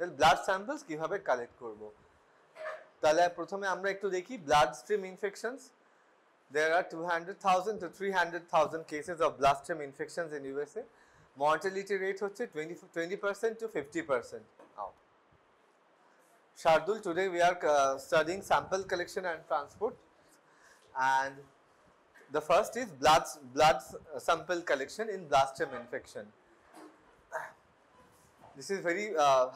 তাহলে blood samples কিভাবে collect করব? তাহলে প্রথমে আমরা একটু দেখি blood stream infections. There are 200,000 to 300,000 cases of bloodstream infections in USA. Mortality rate হচ্ছে 20% to 50%. Now, Shardul, today we are studying sample collection and transport, and the first is blood sample collection in bloodstream infection. This is very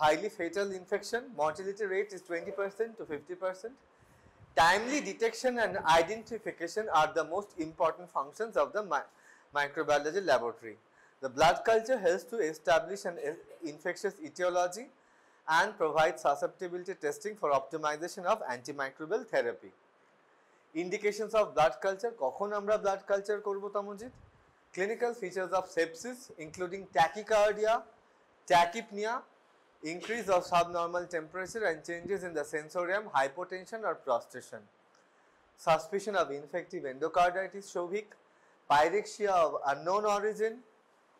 highly fatal infection. Mortality rate is 20% to 50%. Timely detection and identification are the most important functions of the microbiology laboratory. The blood culture helps to establish an infectious etiology and provide susceptibility testing for optimization of antimicrobial therapy. Indications of blood culture, কখন আমরা blood culture করব Tamjit? Clinical features of sepsis including tachycardia, tachypnea, increase of subnormal temperature and changes in the sensorium, hypotension or prostration. Suspicion of infective endocarditis, Shovik, pyrexia of unknown origin,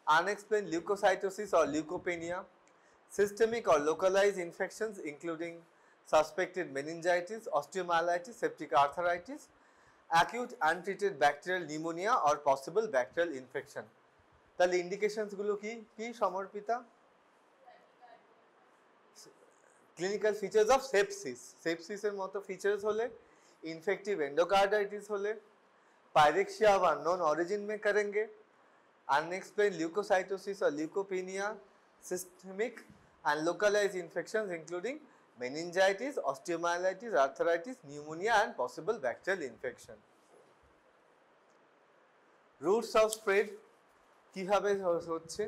unexplained leukocytosis or leukopenia, systemic or localized infections including suspected meningitis, osteomyelitis, septic arthritis, acute untreated bacterial pneumonia or possible bacterial infection. তাহলে indications গুলো কি কি Samarpita? Clinical features of sepsis, সেপসিসের মতো features হলে, infective endocarditis হলে, pyrexia of unknown origin में करेंगे, unexplained leukocytosis or leukopenia, systemic and localized infections including meningitis, osteomyelitis, arthritis, pneumonia and possible bacterial infection. Routes of spread কিভাবে হচ্ছে?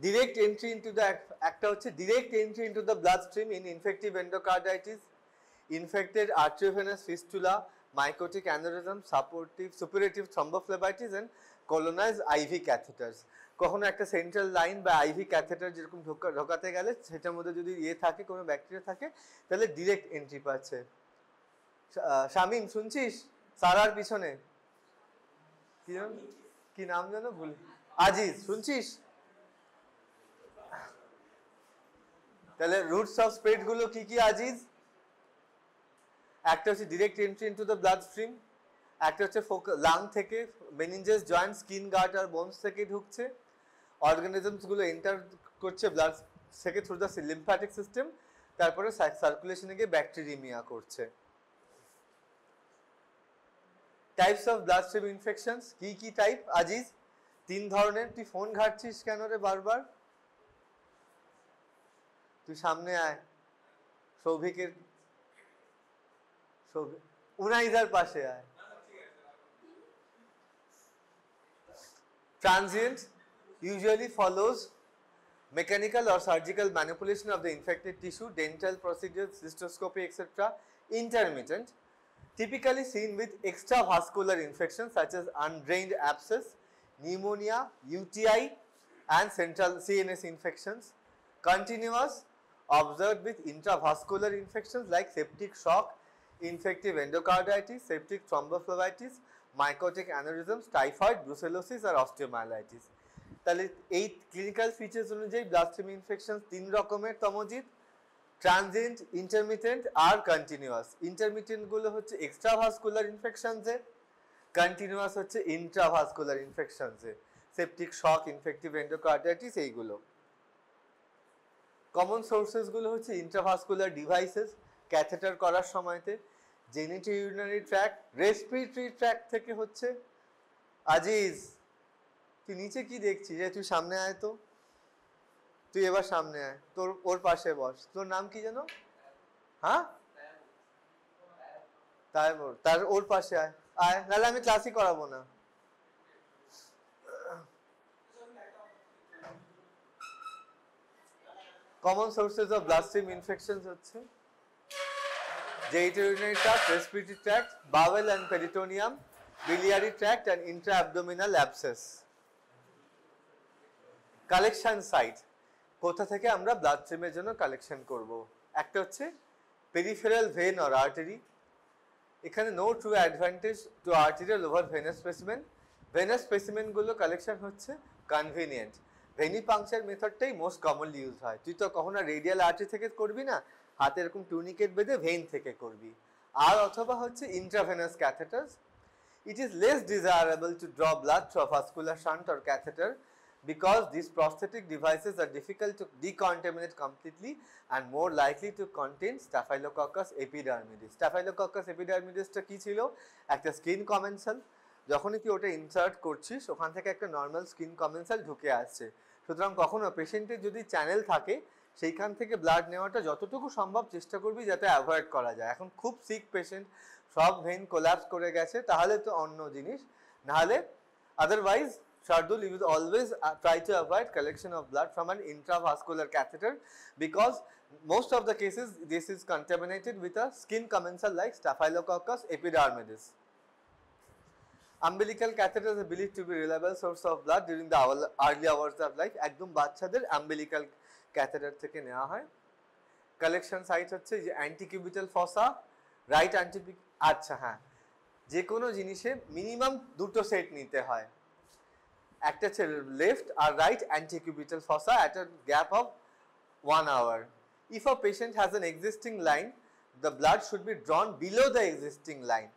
Direct entry into the একটা হচ্ছে direct entry into the bloodstream in infective endocarditis, infected arteriovenous fistula, mycotic aneurysm, suppurative thrombophlebitis and colonized IV catheters. কখনো একটা central line বা ivy catheter যেরকম ঢোকাতে গেলে সেটার মধ্যে যদি থাকে কোনো ব্যাকটেরিয়া থাকে তাহলে ডিরেক্ট এন্ট্রি পাচ্ছে। শামিম শুনছিস? সারার পিছনে কি নাম জানো ভুল, আজিজ শুনছিস? তাহলে রুটস অফ স্প্রেড গুলো কি কি আজিজ? একটা হচ্ছে direct entry into the blood stream, একটা হচ্ছে লাং থেকে, মেনিনজাস, জয়েন্ট, স্কিন গার্ড আর বোনস থেকে ঢুকছে, অর্গানিজমস গুলো এন্টার করছে ব্লাড থেকে থ্রু দ্য লিম্ফ্যাটিক সিস্টেম, তারপরে সার্কুলেশনে গিয়ে ব্যাকটেরিমিয়া করছে। Types of blood stream infections কি কি টাইপ আজিজ? 3 ধরনের। তুই ফোন ঘাটছিস কেন রে বারবার? তুই সামনে আয়, সৌভিকের উনাইজার পাশে আয়। Transient usually follows mechanical or surgical manipulation of the infected tissue, dental procedures, cystoscopy, etc. Intermittent, typically seen with extravascular infections such as undrained abscess, pneumonia, UTI and central CNS infections. Continuous, observed with intravascular infections like septic shock, infective endocarditis, septic thrombophlebitis, mycotic aneurysms, typhoid, brucellosis or osteomyelitis. তাহলে এই clinical features অনুযায়ী blood stream infection 3 রকমের Tamajit, transient, intermittent আর continuous. Intermittent গুলো হচ্ছে extravascular ইনফেকশনসে, continuous হচ্ছে intravascular ইনফেকশনসে, septic shock, infective এন্ডোকার্ডিটিস এইগুলো। Common sources গুলো হচ্ছে ইন্ট্রাভাস্কুলার ডিভাইসেস, ক্যাথেটার করার সময়তে, জেনিটোইউরিনারি ট্র্যাক্ট, রেসপিরেটরি ট্র্যাক্ট থেকে হচ্ছে। আজিজ তুই নিচে কি দেখছিস? তুই সামনে আয় তো, তুই এবার সামনে আয়, তোর ওর পাশে বস। তোর নাম কি যেন? হ্যাঁ তার ওর পাশে আয়, আয় নাহলে আমি ক্লাসই করাবো না। Common sources of blood stream infections হচ্ছে genitourinary tract, respiratory tract, bowel and peritoneum, biliary tract and intra-abdominal abscess. Collection site, কোথা থেকে আমরা ব্লাড স্ট্রিমের জন্য কালেকশন করব? একটা হচ্ছে পেরিফেরাল ভেন অর আর্টারি। এখানে no true advantage to arterial over venous specimen. Venous specimen গুলো কালেকশন হচ্ছে কনভিনিয়েন্ট, ভেনিপাংচার মেথডটাই মোস্ট কমনলি ইউজ হয়। তুই তো কখনো রেডিয়াল আর্টারি থেকে করবি না, হাতে এরকম টুনিকেট বেঁধে ভেইন থেকে করবি। আর অথবা হচ্ছে intravenous ক্যাথেটার্স। It is less desirable to draw blood through a vascular shunt or catheter because these prosthetic devices are difficult to decontaminate completely and more likely to contain Staphylococcus epidermidis. Staphylococcus epidermidis টা কি ছিল? একটা skin কমেন্সাল। যখনই তুই ওটা insert করছিস ওখান থেকে একটা নর্মাল স্কিন কমেন্সাল ঢুকে আসছে। সুতরাং কখনো পেশেন্টের যদি চ্যানেল থাকে সেইখান থেকে ব্লাড নেওয়াটা যতটুকু সম্ভব চেষ্টা করবি যাতে অ্যাভয়েড করা যায়। এখন খুব সিক পেশেন্ট, সব ভেইন কোল্যাপস করে গেছে, তাহলে তো অন্য জিনিস, নাহলে otherwise Shardul, you will always try to avoid collection of blood from an intravascular catheter because most of the cases this is contaminated with a skin commensal like Staphylococcus epidermidis. Umbilical catheters are believed to be reliable source of blood during the early hours of life. একদম বাচ্চাদের umbilical catheter থেকে নেওয়া হয়। Collection site হচ্ছে যে অ্যান্টিকিউবিটাল ফসা, right আচ্ছা হ্যাঁ, যে কোনো জিনিসে মিনিমাম দুটো সেট নিতে হয়, একটা হচ্ছে লেফট আর right antecubital fossa at a gap of 1 hour. If a patient has an existing line, the blood should be drawn below the existing line.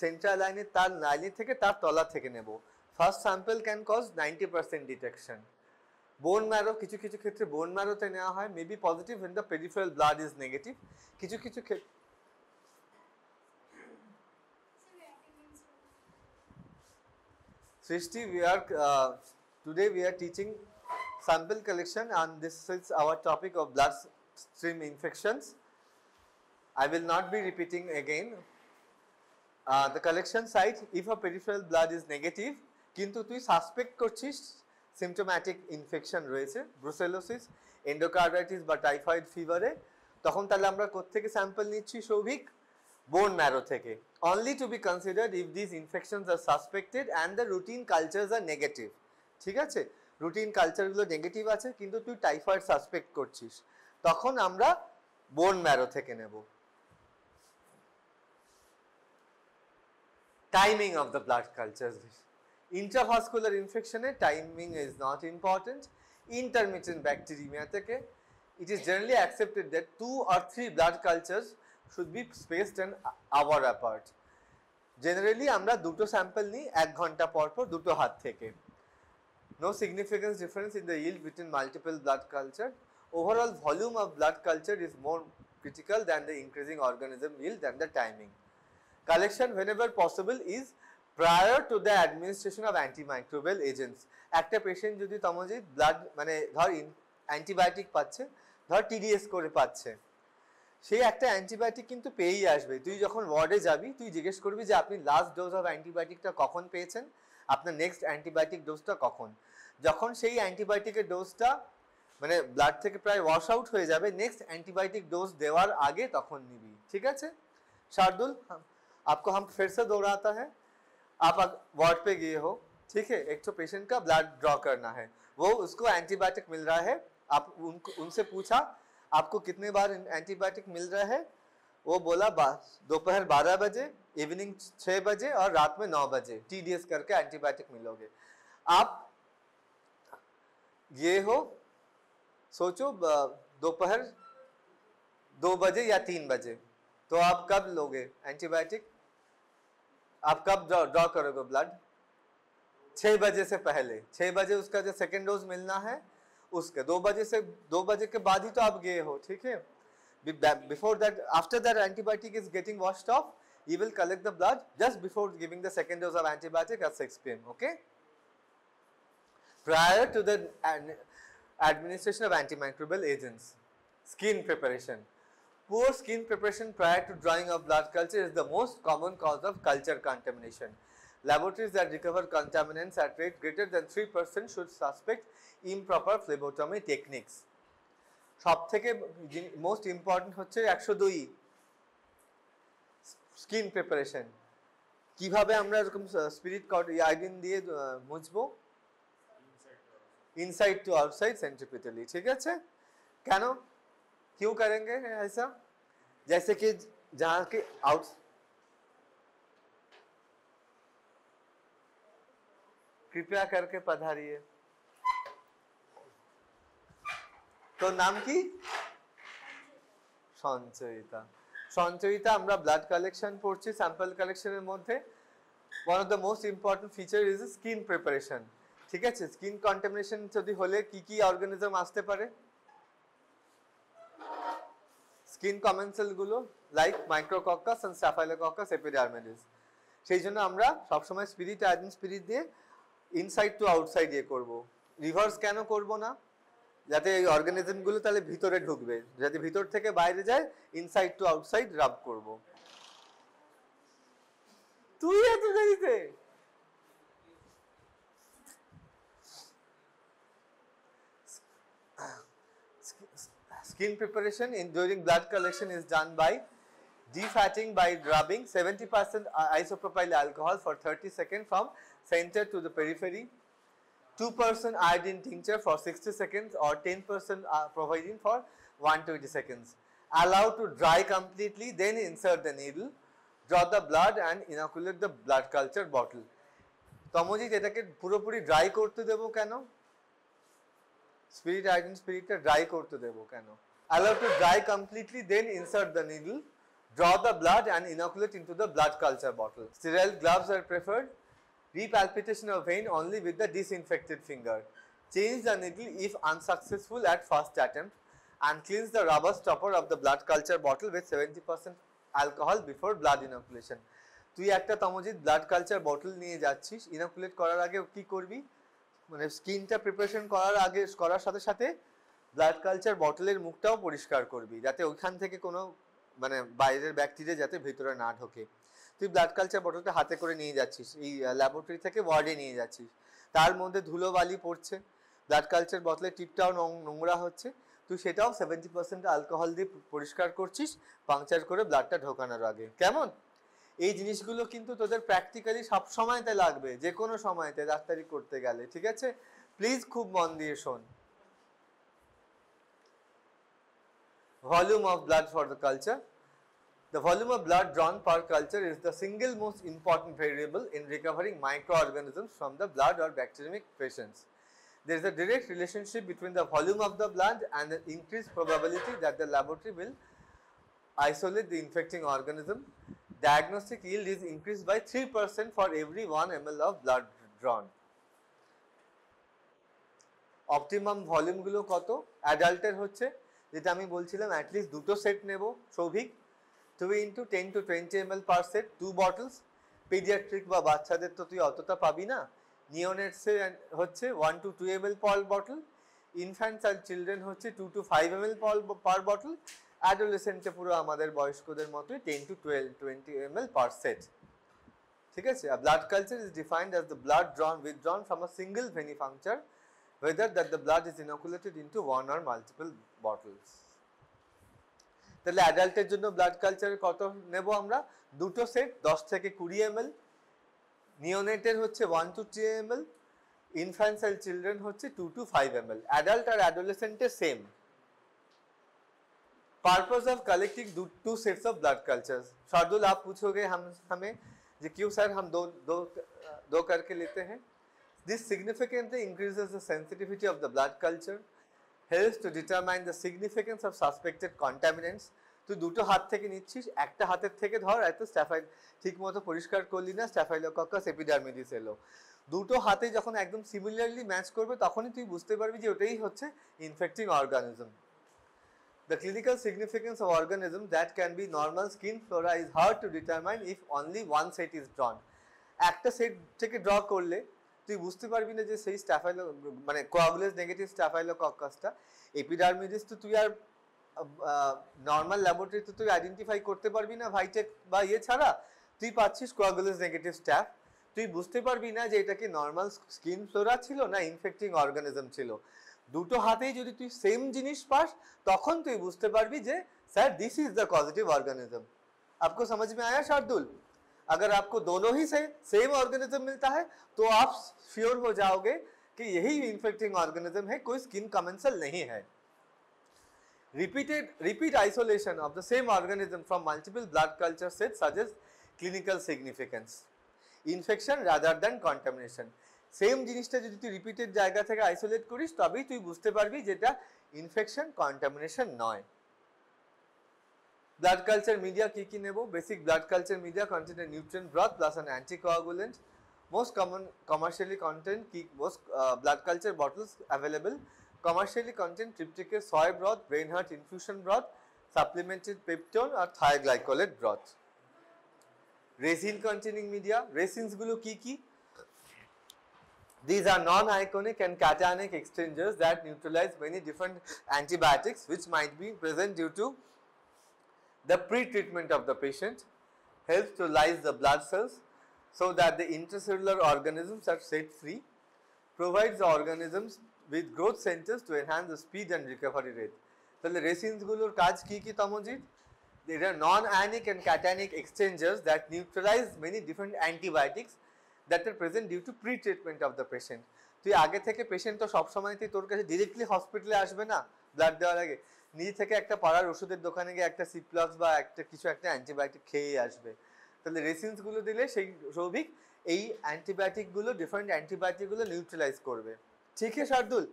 Central লাইনে তার লাইনের থেকে তার তলা থেকে নেব। First sample can cause 90% detection. Bone marrow, কিছু কিছু ক্ষেত্রে বোন ম্যারোতে নেওয়া হয়, maybe positive when the peripheral blood is negative. কিছু কিছু ক্ষেত্রে Srishti, today we are teaching sample collection and this is our topic of bloodstream infections. I will not be repeating again. The collection site, if a peripheral blood is negative, কিন্তু তুই suspect করছিস symptomatic infection রয়েছে, brucellosis, endocarditis বা typhoid ফিভারে, তখন তাহলে আমরা কোত্থেকে sample নিচ্ছি সৌভিক? বোন ম্যারো থেকে। Only to be considered if these infections are suspected and the routine cultures are negative. ঠিক আছে, রুটিন কালচারগুলো নেগেটিভ আছে কিন্তু তুই টাইফয়েড সাসপেক্ট করছিস, তখন আমরা বোন ম্যারো থেকে নেব। Timing of the blood cultures. Intravascular infection timing is not important. Intermittent bacteremia থেকে it is generally accepted that 2 or 3 blood cultures should be spaced an hour apart. Generally আমরা দুটো sample নিই 1 ঘন্টা পর পর দুটো হাত থেকে। No significant difference in the yield between multiple blood culture. Overall volume of blood culture is more critical than the increasing organism yield than the timing. Collection whenever possible is prior to the administration of antimicrobial agents. একটা patient যদি Tamojit blood মানে ধর antibiotic পাচ্ছে, ধর TDS করে পাচ্ছে, সেই একটা অ্যান্টিবায়োটিক কিন্তু পেয়েই আসবে। তুই যখন ওয়ার্ডে যাবি তুই জিজ্ঞেস করবি যে আপনি লাস্ট ডোজ অফ অ্যান্টিবায়োটিকটা কখন পেয়েছেন, আপনার নেক্সট অ্যান্টিবায়োটিক ডোজটা কখন। যখন সেই অ্যান্টিবায়োটিকের ডোজটা মানে ব্লাড থেকে প্রায় ওয়াশ আউট হয়ে যাবে, নেক্সট অ্যান্টিবায়োটিক ডোজ দেওয়ার আগে তখন নিবি। ঠিক আছে शार्दुल, आपको हम फिर से दोहराता है, आप वार्ड पे गए हो, ठीक है, एक तो पेशेंट का ब्लड ड्रॉ करना है, वो उसको एंटीबायोटिक मिल रहा है, आप उनसे पूछा आपको कितने बार एंटीबायोटिक मिल रहा है, वो बोला दोपहर 12 बजे, इवनिंग 6 बजे और रात में 9 बजे टीडीएस करके एंटीबायोटिक मिलोगे। आप ये हो सोचो दोपहर 2 बजे या 3 बजे, तो आप कब लोगे एंटीबायोटिक, आप कब ड्रॉ करोगे ब्लड? 6 बजे से पहले, 6 बजे उसका जो सेकेंड डोज मिलना है उसके 2 बजे के बाद ही तो आप गए हो। ठीक है, before that, after that antibiotic is getting washed of, you will collect the blood just before giving the second dose of antibiotic at 6 p.m. okay, prior to the administration of antimicrobial agents. Skin preparation. Poor skin preparation prior to drawing of blood culture is the most common cause of culture contamination. Laboratories that recover contaminants at rate greater than 3% should suspect improper phlebotomy techniques. সব থেকে most important হচ্ছে 102 skin preparation. কিভাবে আমরা এরকম spirit iodine দিয়ে মুছবো? Inside to outside centripetally. ঠিক আছে, কেন क्यों करेंगे ऐसा? जैसे कि जहाँ के आउट कृपया करके पधारिए। তোর নাম কি? সঞ্চয়িতা। সঞ্চয়িতা, আমরা ব্লাড কালেকশন পড়ছি স্যাম্পল কালেকশনের মধ্যে। one of the most important feature is skin preparation, ঠিক আছে? স্কিন কন্টামিনেশন যদি হলে কি কি অর্গানিজম আসতে পারে? স্কিন কমেন্সেল গুলো লাইক মাইক্রোকক্কাস এন্ড স্টাফাইলোকক্কাস এপিডার্মিডিস। সেই জন্য আমরা সবসময় স্পিরিট আয়োডিন স্পিরিট দিয়ে ইনসাইড টু আউটসাইড ইয়ে করবো। রিভার্স কেন করব না? যাতে এই অর্গানিজম গুলো তাহলে ভিতরে ঢুকবে, যাতে ভিতর থেকে বাইরে যায়, ইনসাইড টু আউটসাইড রাব করব। তুই এত দেরিতে? Skin preparation during blood collection is done by defatting by rubbing 70% isopropyl alcohol for 30 seconds from center to the periphery, 2% iodine tincture for 60 seconds or 10% providing for 120 seconds. Allow to dry completely, then insert the needle, draw the blood and inoculate the blood culture bottle. Tamojit, এটাকে পুরোপুরি dry করতে দেবো কেন? Spirit iodine স্পিরিটটা dry করতে দেবো কেন? Allow to dry completely, then insert the needle, draw the blood and inoculate into the blood culture bottle. Sterile gloves are preferred. Repalpitation of vein only with the disinfected finger. Change the needle if unsuccessful at first attempt and cleanse the rubber stopper of the blood culture bottle with 70% alcohol before blood inoculation. তুই একটা Tamojit blood culture bottle নিয়ে যাচ্ছিস, inoculate করার আগে কি করবি? মানে স্কিনটা প্রিপারেশন করার আগে করার সাথে সাথে ব্লাড কালচার বটলের মুখটাও পরিষ্কার করবি, যাতে ওইখান থেকে কোনো মানে বাইরের ব্যাকটেরিয়া যাতে ভিতরে না ঢোকে। তুই ব্লাড কালচার বটলটা হাতে করে নিয়ে যাচ্ছিস, এই ল্যাবরেটরি থেকে ওয়ার্ডে নিয়ে যাচ্ছিস, তার মধ্যে ধুলোবালি পড়ছে, ব্লাড কালচার বটলের টিপটাও নোংরা হচ্ছে, তুই সেটাও 70% অ্যালকোহল দিয়ে পরিষ্কার করছিস পাংচার করে ব্লাডটা ঢোকানোর আগে। কেমন? এই জিনিসগুলো কিন্তু তোদের প্র্যাকটিক্যালি সব সময়তে লাগবে, যে কোনো সময়তে ডাক্তারি করতে গেলে, ঠিক আছে? প্লিজ খুব মন দিয়ে শোন। Volume of blood for the culture. The volume of blood drawn per culture is the single most important variable in recovering microorganisms from the blood or bacteremic patients. There is a direct relationship between the volume of the blood and the increased probability that the laboratory will isolate the infecting organism. Diagnostic yield is increased by 3% for every 1 ml of blood drawn. Optimum volume গুলো কত? অ্যাডাল্টের হচ্ছে যেটা আমি বলছিলাম at least দুটো set নেব Souvik, 2 into 10 to 20 ml per set, 2 bottles. Pediatric বা বাচ্চাদের তো তুই অতটা পাবি না। নিওনেটসে হচ্ছে 1 to 2 ml per bottle, infants আর চিলড্রেন হচ্ছে 2 to 5 ml per bottle, অ্যাডোলেসেন্টে পুরো আমাদের বয়স্কদের মতোই 10 to 20 ml per set, ঠিক আছে? Blood culture is defined as the blood withdrawn from a single venipuncture, whether that the blood is inoculated into one or multiple bottles. তাহলে অ্যাডাল্টের জন্য blood culture কত নেব আমরা? দুটো সেট 10 থেকে 20 ml, নিওনেটের হচ্ছে 1 to 2 ml, ইনফ্যান্টস আর চিলড্রেন হচ্ছে 2 to 5 ml। অ্যাডাল্ট আর অ্যাডোলেসেন্টের same. Purpose of collecting two sets of blood cultures. Shardul, आप पूछोगे हमें कि क्यों सर हम दो करके लेते हैं? This significantly increases the sensitivity of the blood culture, helps to determine the significance of suspected contaminants. তুই দুটো হাত থেকে নিচ্ছিস, একটা হাতের থেকে ধর এত স্ট্যাফাইল ঠিক মতো পরিষ্কার করলি না, স্ট্যাফাইলোকক্কাস এপিডার্মিডিস এলো, দুটো হাতে যখন একদম সিমিলারলি ম্যাচ করবে তখনই তুই বুঝতে পারবি যে ওটাই হচ্ছে ইনফেক্টিং organism. The clinical significance of organisms that can be normal skin flora is hard to determine if only one set is drawn. একটা সেট থেকে ড্র করলে তুই বুঝতে পারবি না যে সেই স্ট্যাফাইলো মানে কোয়াগুলেন্স নেগেটিভ স্ট্যাফাইলোকক্কাসটা এপিডার্মিডিস তো তুই আর নর্মাল ল্যাবরেটরিতে তুই আইডেন্টিফাই করতে পারবি না ভাইটেক বা ইয়ে ছাড়া, তুই পাচ্ছিস কোয়াগুলেন্স নেগেটিভ স্ট্যাফ, তুই বুঝতে পারবি না যে এটা কি নর্মাল স্কিন ফ্লোরা ছিল না ইনফেক্টিং অর্গানিজম ছিল। দুটো হাতেই যদি তুই সেম জিনিস পাস তখন তুই বুঝতে পারবি যে sir this is the positive organism. आपको समझ में आया शार्दुल? अगर आपको दोनों ही से सेम ऑर्गेनिज्म मिलता है तो आप श्योर हो जाओगे कि यही इन्फेक्टिंग ऑर्गेनिज्म है, कोई स्किन कमेंसल नहीं है। Repeat isolation of the same organism from multiple blood culture sets suggests clinical significance. Infection rather than contamination. Same জিনিসটা যদি তুই রিপিটেড জায়গা থেকে আইসোলেট করিস তবেই তুই বুঝতে পারবি যেটা ইনফেকশন কন্টামিনেশন নয়। ব্লাড কালচার মিডিয়া কি কি নেব? Basic blood culture media contain a nutrient broth plus an anticoagulant. Most common commercially contain most blood culture bottles available commercially contain trypticase soy broth, Reinhardt infusion broth, supplemented peptone or thioglycolate broth. Resin containing media, resins গুলো কি কি? These are non-ionic and cationic exchangers that neutralize many different antibiotics which might be present due to the pre-treatment of the patient, helps to lyse the blood cells so that the intracellular organisms are set free, provides the organisms with growth centers to enhance the speed and recovery rate. তাহলে রেসিনস গুলোর কাজ কি কি Tamajit? They are non-ionic and cationic exchangers that neutralize many different antibiotics that are present due to pre-treatment of the patient. তুই আগে থেকে patient তো সবসময় তোর কাছে ডিরেক্টলি হসপিটালে আসবে না ব্লাড দেওয়ার আগে, নিজে থেকে একটা পাড়ার ওষুধের দোকানে গিয়ে একটা সিপ্লক্স বা একটা কিছু একটা অ্যান্টিবায়োটিক খেয়ে আসবে। তাহলে রেসিনস গুলো দিলে সেই সৌভিক এই অ্যান্টিবায়োটিক গুলো ডিফারেন্ট অ্যান্টিবায়োটিক গুলো নিউট্রালাইজ করবে। ठीक है शार्दुल,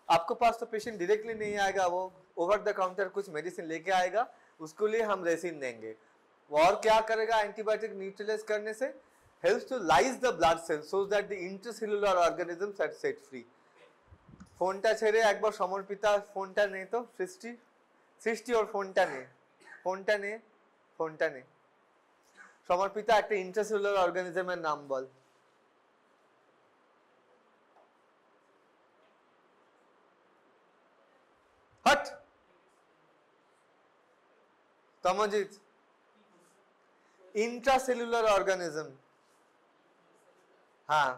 आपके पास तो पेशेंट डायरेक्टली नहीं आएगा, वो ओवर द काउंटर कुछ मेडिसिन लेके आएगा, उसके लिए हम रेसिन देंगे। और क्या करेगा एंटीबायोटिक न्यूट्रलाइज करने से? Helps to lyse the blood cells so that the intercellular organisms are set free. ফোনটা ছেড়ে একবার সমর্পিতা ফোনটা নে তো, সৃষ্টি সৃষ্টি ওর ফোনটা নে, ফোনটা নে, ফোনটা নে। সমর্পিতা একটা ইন্ট্রাসেলুলার অর্গানিজমের নাম বল। হট তমজিৎ, ইন্ট্রাসেলুলার অর্গানিজম। হ্যাঁ,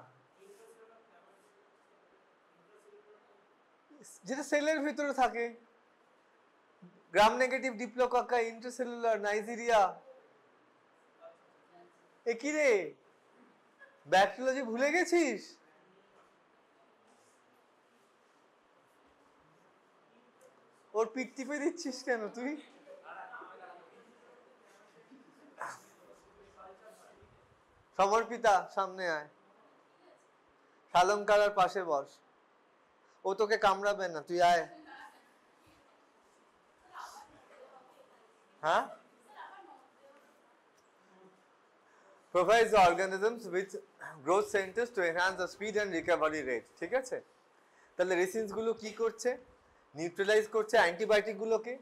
যেটা সেলের ভিতরে থাকে, gram negative diplococci, intracellular, Neisseria. এ কি রে, ব্যাকটেরিওলজি ভুলে গেছিস? ওর পিঠ টিপে দিচ্ছিস কেন তুই? সমর্পিতা সামনে আয়, শালঙ্কারার পাশে বস, ও তোকে কামড়াবে না, তুই আয়। হ্যাঁ, provides the organisms with growth centers to enhance the speed and recovery rate। ঠিক আছে, তাহলে রেসিনস গুলো কি করছে? নিউট্রালাইজ করছে অ্যান্টিবায়োটিক গুলোকে,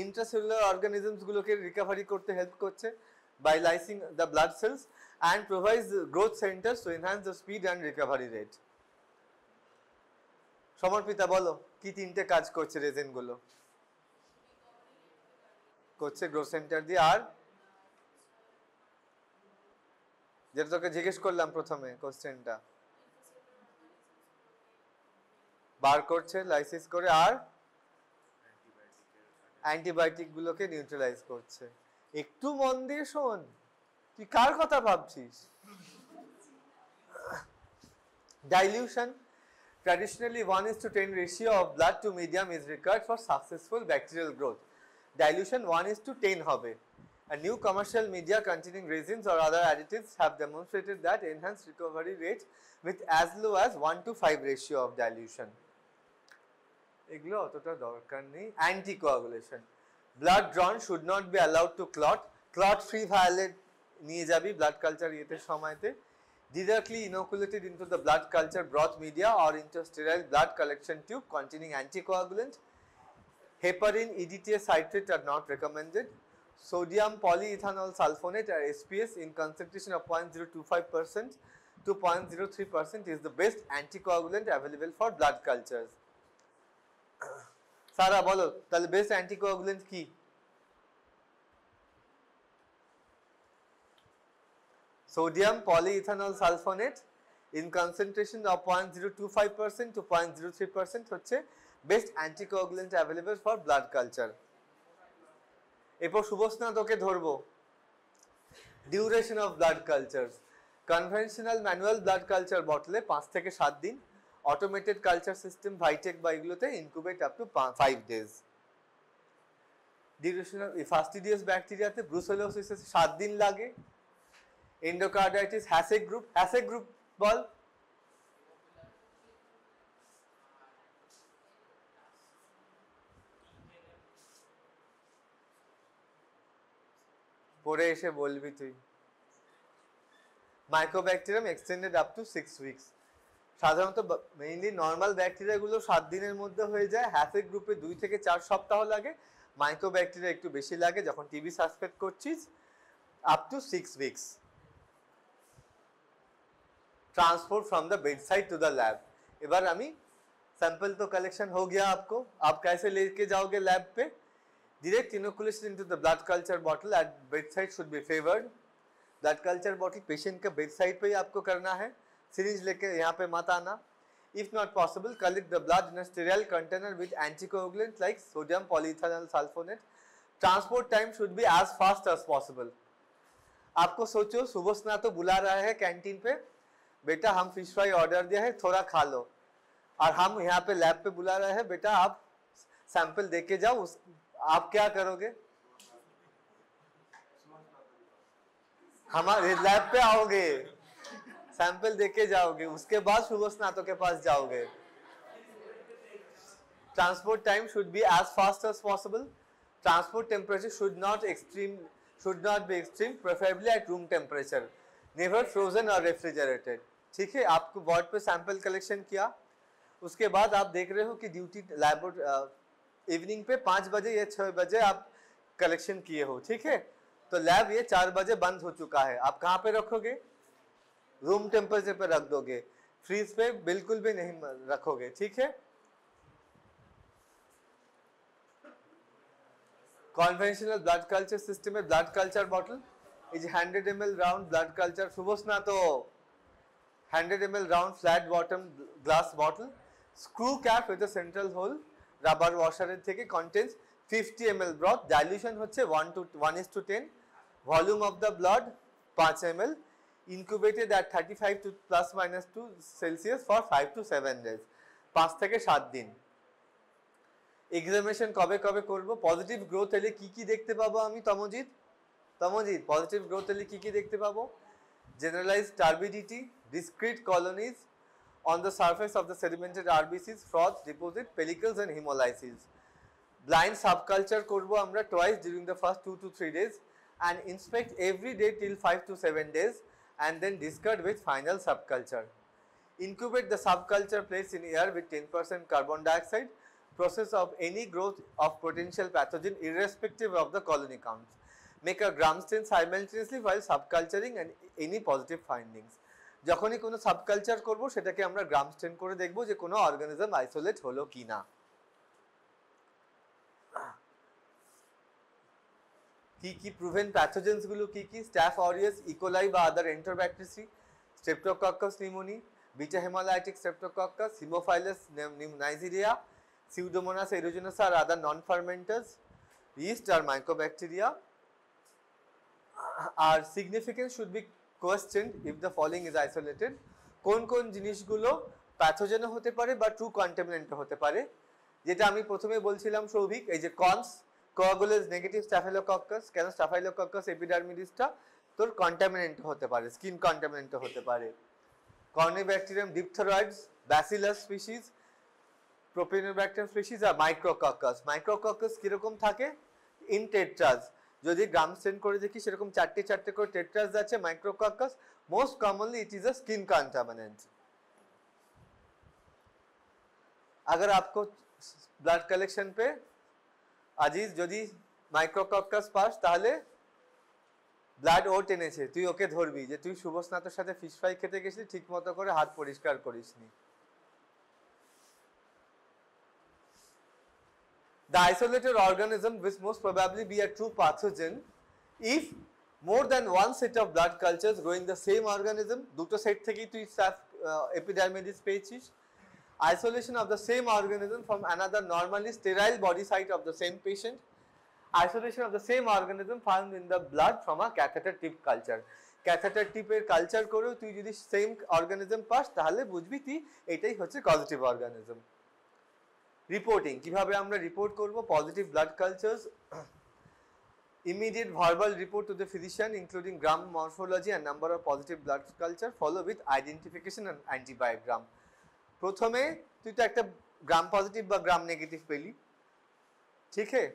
ইন্ট্রাসেলুলার অর্গানিজমস গুলোকে রিকভারি করতে হেল্প করছে by lysing the blood cells and provides growth centers to enhance the speed and recovery rate। সমর্পিতা বলো কি তিনটে কাজ করছে রেজিন গুলো? করছে গ্রোথ সেন্টার দিয়ে, আর যেটা তোকে জিজ্ঞেস করলাম প্রথমে কোশ্চেনটা, বার করছে লাইসিস করে, আর অ্যান্টিবায়োটিক গুলোকে নিউট্রালাইজ করছে। একটু মন দিয়ে শোন, তুই কার কথা ভাবছিস? Dilution, traditionally 1:10 ratio of blood to medium is required for successful bacterial growth. Dilution 1:10 হবে। A new commercial media containing resins or other additives have demonstrated that enhanced recovery rate with as low as 1:5 ratio of dilution. এগুলো অতটা দরকার নেই। Anticoagulation, blood drawn should not be allowed to clot. Clot free violet নিয়ে যাবি blood culture ইয়েতে সময়তে, directly inoculated into the blood culture broth media or into sterile blood collection tube containing anticoagulant. Heparin, EDTA citrate are not recommended. Sodium polyethanol sulfonate or SPS in concentration of 0.025% to 0.03% is the best anticoagulant available for blood cultures. সারা বলো তাহলে best anticoagulant কি? Sodium polyethanol sulfonate in concentration of 0.025% to 0.03% হচ্ছে best anticoagulant available for blood culture. এরপর শুভস্না তোকে ধরবো। Duration of blood cultures, conventional manual blood culture বটলে 5 থেকে 7 দিন, automated culture system ভাইটেক বা এগুলোতে incubate up to 5 days. Duration of fastidious ব্যাকটেরিয়াতে brucellosis 7 দিন লাগে। Endocarditis, Hasse group বল পরে এসে বলবি তুই mycobacterium extended up to 6 weeks সাধারণত মেইনলি নর্মাল ব্যাকটেরিয়া গুলো 7 দিনের মধ্যে হয়ে যায় হ্যাফিক গ্রুপে 2 থেকে 4 সপ্তাহ লাগে মাইক্রোব্যাকটেরিয়া একটু বেশি লাগে যখন টিবি সাসপেক্ট করছিস up to 6 weeks transport from the bed side to the lab एबार आमी सैंपल तो कलेक्शन हो गया आपको आप कैसे लेके जाओगे लैब पे direct inoculation into the blood culture bottle at bed side should be favoured blood culture bottle patient के बेड साइड पे ही आपको करना है सिरिंज लेके यहाँ पे मत आना if not possible collect the blood in a sterile container with anticoagulant like sodium polyethanol sulphonate transport time should be as fast as possible आपको सोचो सुबोसना तो बुला रहा है कैंटीन पे बेटा हम फिश फ्राई ऑर्डर दिया है थोड़ा खा लो और हम यहाँ पे लैब पे बुला रहे हैं बेटा आप सैंपल देके जाओ आप क्या करोगे हमारे लैब पे आओगे सैंपल देके जाओगे उसके बाद सुबोसनातो के पास जाओगे transport time should be as fast as possible transport temperature should not be extreme preferably at room temperature never frozen और रेफ्रिजरेटेड ठीक है आपको वार्ड पे सैंपल कलेक्शन किया उसके बाद आप देख रहे हो कि ड्यूटी लैबोरेटरी इवनिंग पे 5 बजे या 6 बजे आप कलेक्शन किए हो ठीक है तो लैब ये 4 बजे बंद हो चुका है आप कहाँ पे रखोगे रूम टेम्परेचर पे रख दोगे फ्रीज पे बिल्कुल भी नहीं रखोगे ठीक है कन्वेंशनल ब्लड कल्चर सिस्टम में blood culture bottle is 100 ml round blood culture Subosnato 100 ml round flat bottom glass bottle screw cap with a central hole rubber washer এর থেকে contains 50 ml broth dilution হচ্ছে 1:10 volume of the blood 5 ml incubated at 35 to plus minus 2 Celsius for 5 to 7 days 5 থেকে 7 দিন examination কবে কবে করব positive growth এলে কি কি দেখতে পাবো আমি তমজিৎ पॉजिटिव ग्रोथ एले की देखते पाबो generalised turbidity discrete colonies on the surface of the sedimented RBCs froth deposit pellicles and hemolysis blind subculture করব আমরা twice during the first 2 to 3 days and inspect every day till 5 to 7 days and then discard with final subculture incubate the subculture placed in air with 10% carbon dioxide process of any growth of potential pathogen irrespective of the colony counts make a gram stain simultaneously while subculturing and any positive findings যখনই কোনো subculture করব সেটাকে আমরা গ্রাম স্টেন করে দেখব যে কোনো organism isolate হলো কিনা কি প্রুভেন প্যাথোজেন্স গুলো কি স্ট্যাফ অরিয়াস ইকোলাই বা other Enterobacteriaceae Streptococcus pneumoniae beta haemolytic Streptococcus Haemophilus Neisseria Pseudomonas aeruginosa আর other non fermenters yeast or mycobacteria our significance should be questioned if the following is isolated কোন জিনিসগুলো pathogen হতে পারে বা true contaminant হতে পারে যেটা আমি প্রথমে বলছিলাম সৌভিক এই যে কনস কোয়াগুলেজ নেগেটিভ স্টাফাইলোকক্কাস কেন স্টাফাইলোকক্কাস এপিডার্মিডিসটা তোর কন্টামিনেন্ট হতে পারে স্কিন কন্টামিনেন্ট হতে পারে কর্নিব্যাকটেরিয়াম ডিপথেরয়েডস ব্যাসিলাস স্পিসিস প্রোপিনোব্যাকটেরিয়াম স্পিসিস আর মাইক্রোকক্কাস কিরকম থাকে ইন টেট্রাস যদি গ্রাম স্টেন করে দেখি সেরকম চারটে করে টেট্রাস আছে Micrococcus most commonly it is a skin contaminant अगर आपको ब्लड कलेक्शन पे আজিজ যদি মাইক্রোকক্কাস পাস তাহলে ব্লাড ও টেনেছে তুই ওকে ধরবি যে তুই সুবস্নাতর সাথে ফিশ ফ্রাই খেতে গেছিস ঠিকমতো করে হাত পরিষ্কার করিসনি The isolated organism will most probably be a true pathogen if more than one set of blood cultures growing the same organism দুটো সেট থেকেই তুই এপিডার্মিডিস পেয়েছিস isolation of the same organism from another normally sterile body site of the same patient isolation of the same organism found in the blood from a catheter tip culture catheter tip এর culture করেও তুই যদি same organism pass তাহলে বুঝবি তুই এটাই হচ্ছে positive organism reporting কিভাবে আমরা রিপোর্ট করব positive blood cultures Immediate verbal report to the physician including gram morphology and number of positive blood culture follow with identification and antibiogram. প্রথমে তুই তো একটা গ্রাম পজিটিভ বা গ্রাম নেগেটিভ পেলি, ठीक है,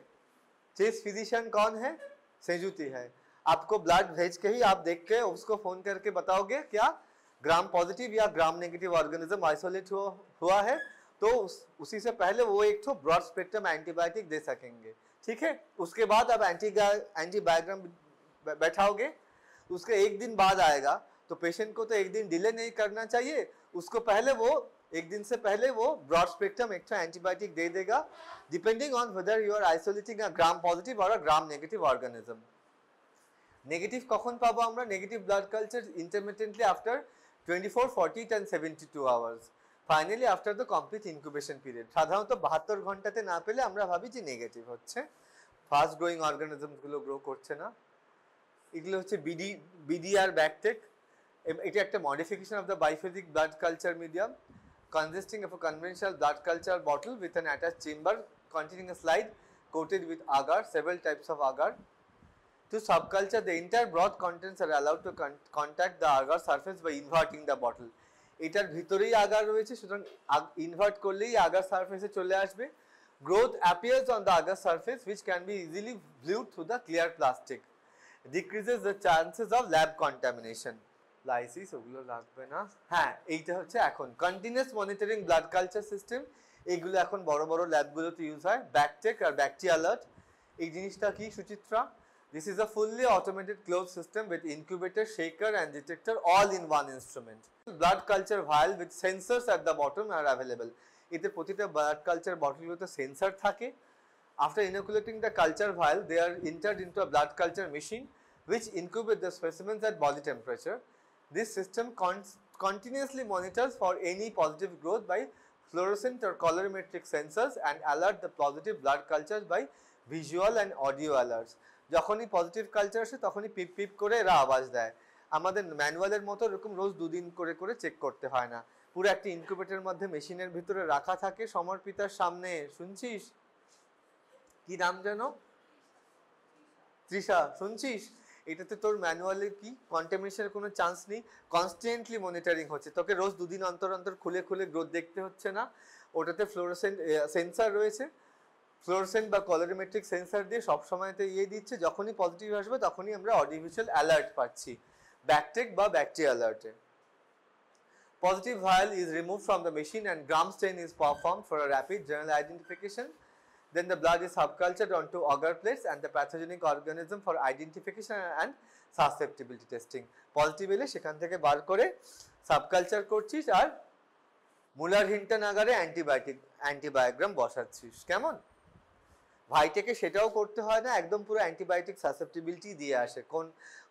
जिस फिजिशियन कौन है, सेजुती है, आपको ब्लड भेज के ही आप देख के उसको फोन करके बताओगे क्या ग्राम पॉजिटिव या ग्राम नेगेटिव ऑर्गेनिज्म आइसोलेट हुआ है, तो उसी से पहले वो एक तो ब्रॉड स्पेक्ट्रम एंटीबायोटिक दे सकेंगे, ठीक है। उसके बाद आप एंटीबायोग्राम बैठाओगे, उसके एक दिन बाद आएगा, तो पेशेंट को तो एक दिन डिले नहीं करना चाहिए, उसको पहले वो एक दिन से पहले वो ब्रॉड स्पेक्ट्रम एक्स्ट्रा एंटीबायोटिक दे देगा, depending on whether you are isolating a gram positive और a gram negative organism. Negative কখন পাবো আমরা negative blood culture intermittently after 24, 40 and 72 hours, finally after the complete incubation period. সাধারণত 72 ঘন্টাতে না পেলে আমরা ভাবি যে নেগেটিভ হচ্ছে, ফাস্ট গ্রোয়িং অর্গানিজমস গুলো গ্রো করছে না। এগুলো হচ্ছে বিডিআর ব্যাকটেক, এটা একটা modification of the biphasic blood culture medium consisting of a conventional blood culture bottle with an attached chamber containing a slide coated with agar, several types of agar. To subculture, the entire broth contents are allowed to contact the agar surface by inverting the bottle. এটার ভিতরেই agar রয়েছে, সুতরাং invert করলেই agar surface চলে আসবে। Growth appears on the agar surface which can be easily viewed through the clear plastic. Decreases the chances of lab contamination. Lysis ওগুলো লাগবে না। হ্যাঁ, এইটা হচ্ছে এখন continuous monitoring blood culture system, এগুলো এখন বড় বড় ল্যাবগুলোতে ইউজ হয়। ব্যাকটেক আর ব্যাকটেরিয়া অ্যালার্ট, এই জিনিসটা কি Suchitra? This is a fully automated closed system with incubator, shaker and detector all in one instrument. Blood culture vial with sensors at the bottom are available. এতে প্রতিটা ব্লাড কালচার বটলগুলোতে সেন্সর থাকে। After inoculating the culture vial, they are entered into a blood culture machine which incubate the specimens at body temperature. This system continuously monitors for any positive growth by fluorescent or colorimetric sensors and alert the positive blood cultures by visual and audio alerts. যখনই positive culture আসে তখনই পিপ পিপ করে এরা আওয়াজ দেয়। আমাদের ম্যানুয়ালের মতো এরকম রোজ দুদিন করে করে চেক করতে হয় না, পুরো একটা ইনকিউবেটরের মধ্যে মেশিনের ভিতরে রাখা থাকে সমর্পিতার সামনে। শুনছিস কি নাম যেন? তৃষা, শুনছিস? এটাতে তোর ম্যানুয়ালে কি কন্টামিনেশনের কোনো চান্স নেই, কনস্ট্যান্টলি মনিটরিং হচ্ছে, তোকে রোজ দুদিন অন্তর অন্তর খুলে খুলে গ্রোথ দেখতে হচ্ছে না। ওটাতে ফ্লোরোসেন্ট সেন্সার রয়েছে, ফ্লোরোসেন্ট বা কলোরিমেট্রিক সেন্সার দিয়ে সবসময়তে দিচ্ছে, যখনই পজিটিভ আসবে তখনই আমরা অডিভিজুয়াল অ্যালার্ট পাচ্ছি ব্যাকটেক বা bacteria অ্যালার্টে। Positive vial is removed from the machine and gram stain is performed for a rapid general identification. Then the blood is subcultured onto agar plates and the pathogenic organism for identification and susceptibility testing. Positive এলে সেখান থেকে বার করে subculture করছিস আর মুলার Hinton আগারে অ্যান্টিবায়োগ্রাম বসাচ্ছিস। কেমন? ভাইটেকে সেটাও করতে হয় না, একদম পুরো অ্যান্টিবায়োটিক সাসেপ্টিবিলিটি দিয়ে আসে কোন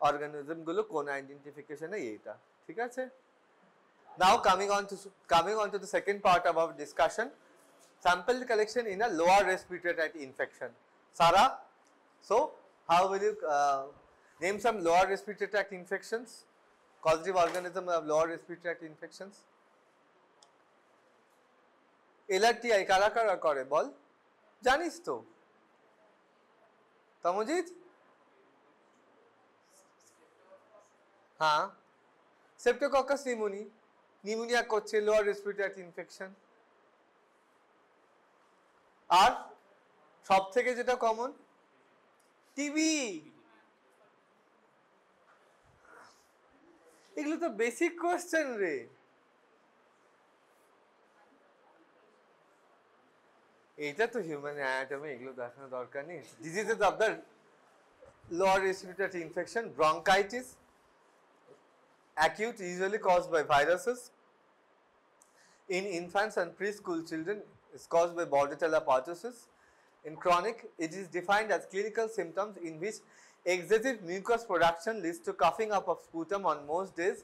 অর্গানিজমগুলো কোন আইডেন্টিফিকেশনে, এইটা ঠিক আছে। Now coming on to the second part of our discussion, sample collection in a lower respiratory tract infection. Sara, so how will you name some lower respiratory tract infections, causative organism of lower respiratory tract infections? LRTI কারা কারা করে বল, জানিস তো? তমজিৎ? হ্যাঁ, সেপ্টোককাস pneumonia করছে, lower respiratory tract infection. আর সব থেকে যেটা কমন, টিবি। এগুলো তো বেসিক কোয়েশ্চেন রে। এইটা তো হিউম্যান অ্যানাটমি, এগুলো দেখানোর দরকার নেই। Diseases of the lower respiratory infection, bronchitis acute, usually caused by viruses. In infants and preschool children, is caused by Bordetella pertussis. In chronic, it is defined as clinical symptoms in which excessive mucus production leads to coughing up of sputum on most days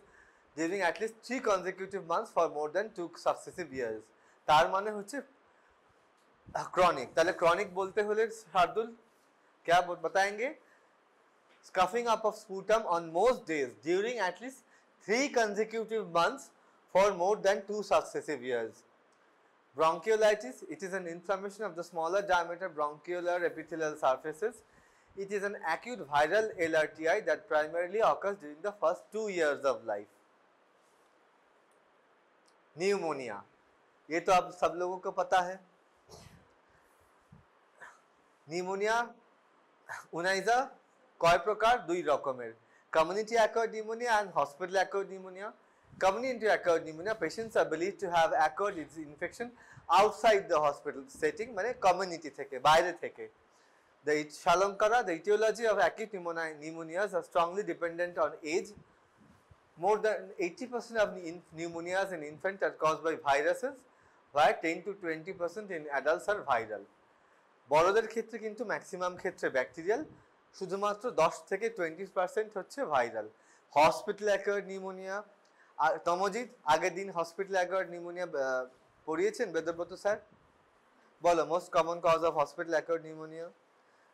during at least 3 consecutive months for more than 2 successive years. তার মানে হচ্ছে chronic। তাহলে chronic বলতে হলে শার্দুল क्या बताएंगे? Coughing up of sputum on most days during at least 3 consecutive months for more than 2 successive years. Bronchiolitis, it is an inflammation of the smaller diameter bronchiolar epithelial surfaces It is an acute viral LRTI that primarily occurs during the first 2 years of life. Pneumonia, ये तो आप सब लोगों को पता है. Pneumonia Unaizah কয় প্রকার? দুই রকমের, community acquired pneumonia and hospital acquired pneumonia. Community acquired pneumonia, patients are believed to have acquired its infection outside the hospital setting, মানে community থেকে, বাইরে থেকে. The Shalankara, the etiology of acute pneumonias are strongly dependent on age. More than 80% of pneumonias in infants are caused by viruses, while 10 to 20% in adults are viral. বড়দের ক্ষেত্রে কিন্তু maximum ক্ষেত্রে bacterial, শুধুমাত্র 10 থেকে 20% হচ্ছে viral. Hospital acquired pneumonia, Tamajit আগের দিন hospital acquired pneumonia পড়িয়েছেন বেদব্রত স্যার? বলো most common cause of hospital acquired pneumonia.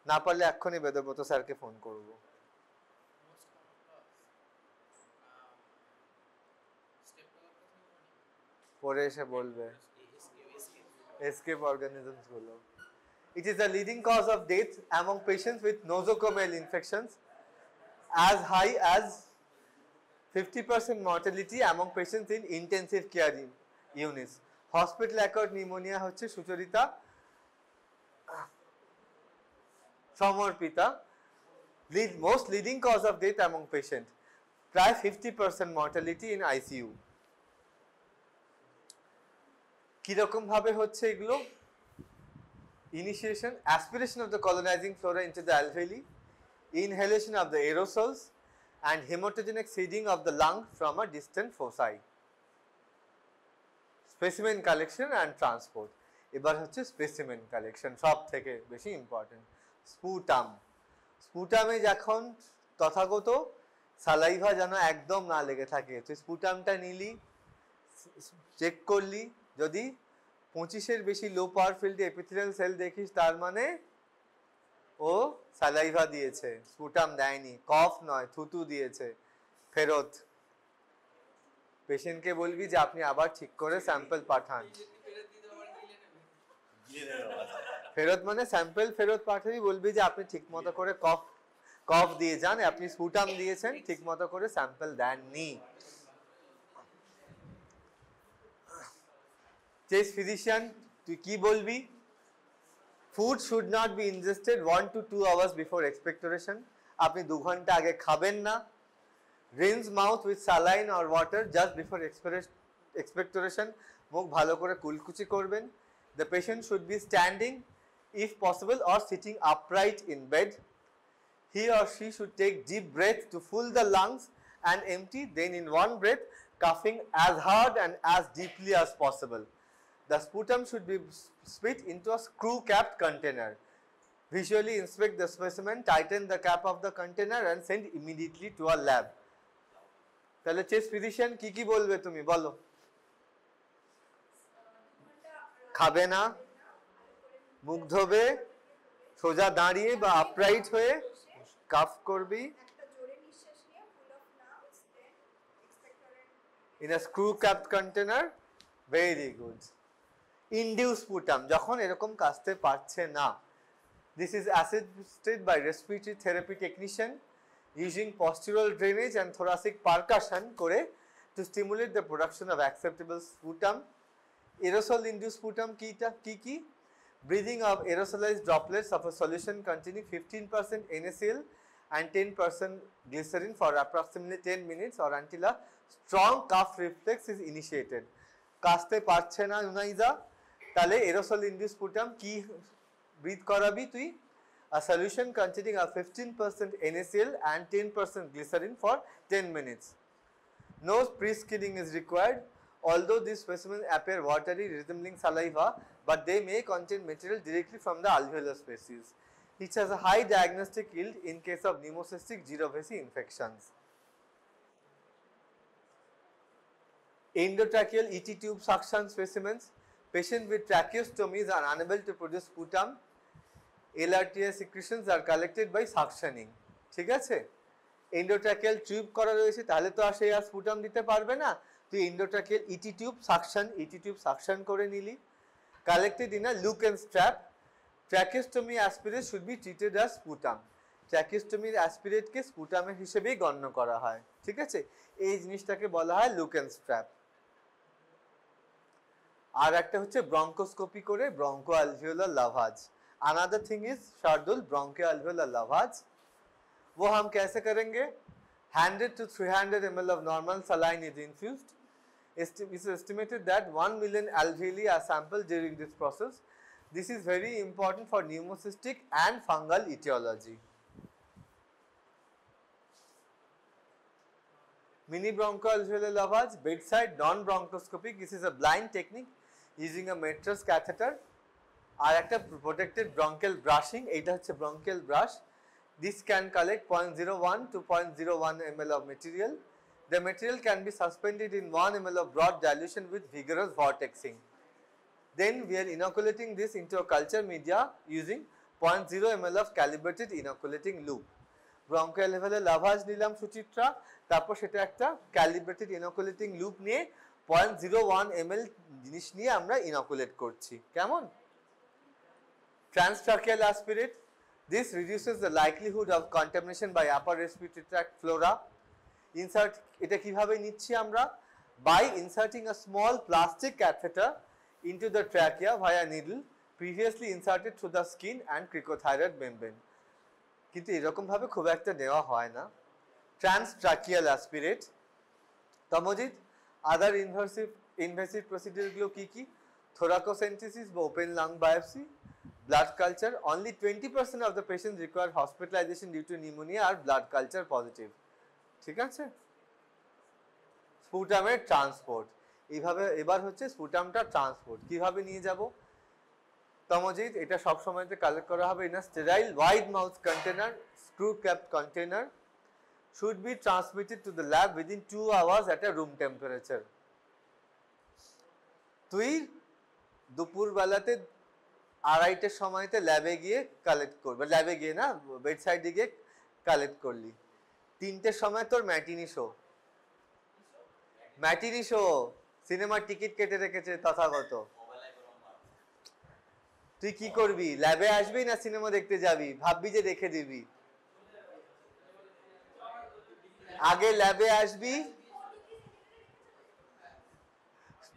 না পারলে এক্ষুনি বেদব্রত স্যারকে ফোন করব. পরে এসে বলবে escape organisms গুলো. It is the leading cause of death among patients with nosocomial infections, as high as 50% mortality among patients in intensive care units. Hospital acquired pneumonia হচ্ছে সুচরিতা সমর্পিতা, most leading cause of death among patients, প্রায় 50% mortality in ICU. কিরকম ভাবে হচ্ছে এগুলো? Initiation, aspiration of the colonizing flora into the alveoli, inhalation of the aerosols, and hematogenic seeding of the lung from a distant foci. Specimen collection and transport. এবার হচ্ছে specimen collection, সব থেকে বেশি important. Sputum, স্পুটামে যখন তথাগত সালাইভা যেন একদম না লেগে থাকে, তুই স্পুটামটা নিলি, চেক করলি, যদি 25-এর বেশি লো পাওয়ার ফিল্ড এপিথেলিয়াল সেল দেখিস, তার মানে ও সালাইভা দিয়েছে, স্পুটাম দেয়নি, কফ নয়, থুতু দিয়েছে, ফেরত. পেশেন্টকে বলবি যে আপনি আবার ঠিক করে স্যাম্পল পাঠান. ফেরত মানে স্যাম্পল ফেরত পাঠাবি, বলবি যে আপনি ঠিক মতো করে কফ দিয়ে যান, আপনি স্পুটাম দিয়েছেন, ঠিক মতো করে স্যাম্পল দেননি. চেস্ট ফিজিশিয়ান তুই কি বলবি? Food should not be ingested 1 to 2 hours before expectoration. আপনি 2 ঘন্টা আগে খাবেন না. Rinse mouth with saline or water just before expectoration. মুখ ভালো করে কুলকুচি করবেন. The patient should be standing if possible or sitting upright in bed. He or she should take deep breath to fill the lungs and empty, then in one breath coughing as hard and as deeply as possible. The sputum should be spit into a screw-capped container. Visually inspect the specimen, tighten the cap of the container and send immediately to a lab. তাহলে chest physician কি কি বলবে তুমি বলো? খাবে না, মুখ ধোবে, সোজা দাঁড়িয়ে বা আপরাইট হয়ে কাফ করবি, in a screw-capped container. Very good. Induced sputum, যখন এরকম কাশতে পারছে না. This is assisted by respiratory therapy technician using postural drainage and thoracic percussion করে to stimulate the production of acceptable sputum. Aerosol induced sputum কি? Breathing of aerosolized droplets of a solution containing 15% NaCl and 10% glycerin for approximately 10 minutes or until a strong cough reflex is initiated. কাশতে পারছে না Unaizah, তাহলে aerosol induced sputum কি breathe করাবি তুই? A solution containing a 15% NaCl and 10% glycerin for 10 minutes. No pre-skilling is required. Although these specimens appear watery, resembling saliva, but they may contain material directly from the alveolar species. It has a high diagnostic yield in case of pneumocystic girovesi infections. Endotracheal ET tube suction specimens. Patients with tracheostomies are unable to produce sputum. LRTI secretions are collected by suctioning. ঠিক আছে? Endotracheal tube করা রয়েছে, তাহলে তো আর সে আর sputum দিতে পারবে না. তুই endotracheal ET tube suction করে নিলি. Collected in a Lucan strap. Tracheostomy aspirates should be treated as sputum. ট্র্যাকিওস্টোমির অ্যাসপিরেটকে স্পুটামের হিসেবেই গণ্য করা হয়। ঠিক আছে, এই জিনিসটাকে বলা হয় লুকেন স্ট্র্যাপ। আর একটা হচ্ছে ব্রঙ্কোস্কোপি করে bronchoalveolar lavage. Another thing is Shardul broncho alveolar lavage। वो हम कैसे करेंगे? 100 to 300 ml of normal saline is infused. It is estimated that 1 million alveoli are sampled during this process. This is very important for pneumocystic and fungal etiology. Mini bronchoalveolar lavage, bedside, non-bronchoscopic. This is a blind technique using a metrous catheter. আর একটা protected bronchial brushing, এইটা হচ্ছে bronchial brush. This can collect 0.01 to 0.01 ml of material. The material can be suspended in 1 ml of broad dilution with vigorous vortexing. Then we are inoculating this into a culture media using 0.0 ml of calibrated inoculating loop. Bronchoalveolar lavage নিলাম সুচিত্রা, তারপর সেটা একটা calibrated inoculating loop নিয়ে 0.01 ml জিনিস নিয়ে আমরা inoculate করছি। কেমন? Transtracheal aspirate. This reduces the likelihood of contamination by upper respiratory tract flora. Insert এটা কিভাবে নিচ্ছি আমরা? By inserting a small plastic catheter into the trachea via needle previously inserted through the skin and cricothyroid membrane. কিন্তু এরকম ভাবে খুব একটা নেওয়া হয় না। Transtracheal aspirate. Tamojit, other invasive procedure গুলো কি কি? Thoracocentesis বা open lung biopsy, blood culture. Only 20% of the patients require hospitalization due to pneumonia or blood culture positive. ঠিক আছে? স্পুটামের ট্রান্সপোর্ট, এইভাবে এবার হচ্ছে স্পুটামটা ট্রান্সপোর্ট কিভাবে নিয়ে যাব? তমোজিৎ, এটা সব সময়তে কালেক্ট করা হবে in a sterile wide mouth container, screw ক্যাপড container, should be transmitted to the lab within 2 hours at a room temperature. তুই দুপুর বেলাতে 2:30টার সময়তে ল্যাবে গিয়ে কালেক্ট করবে, ল্যাবে গিয়ে না বেডসাইডে গিয়ে কালেক্ট করলি, 3টের সময় তোর ম্যাটিনি শো, ম্যাটিনি শো সিনেমার টিকিট কেটে রেখেছে তথাগত। তুই কি করবি? ল্যাবে আসবি না সিনেমা দেখতে যাবি? ভাববি যে রেখে দিবি, আগে ল্যাবে আসবি,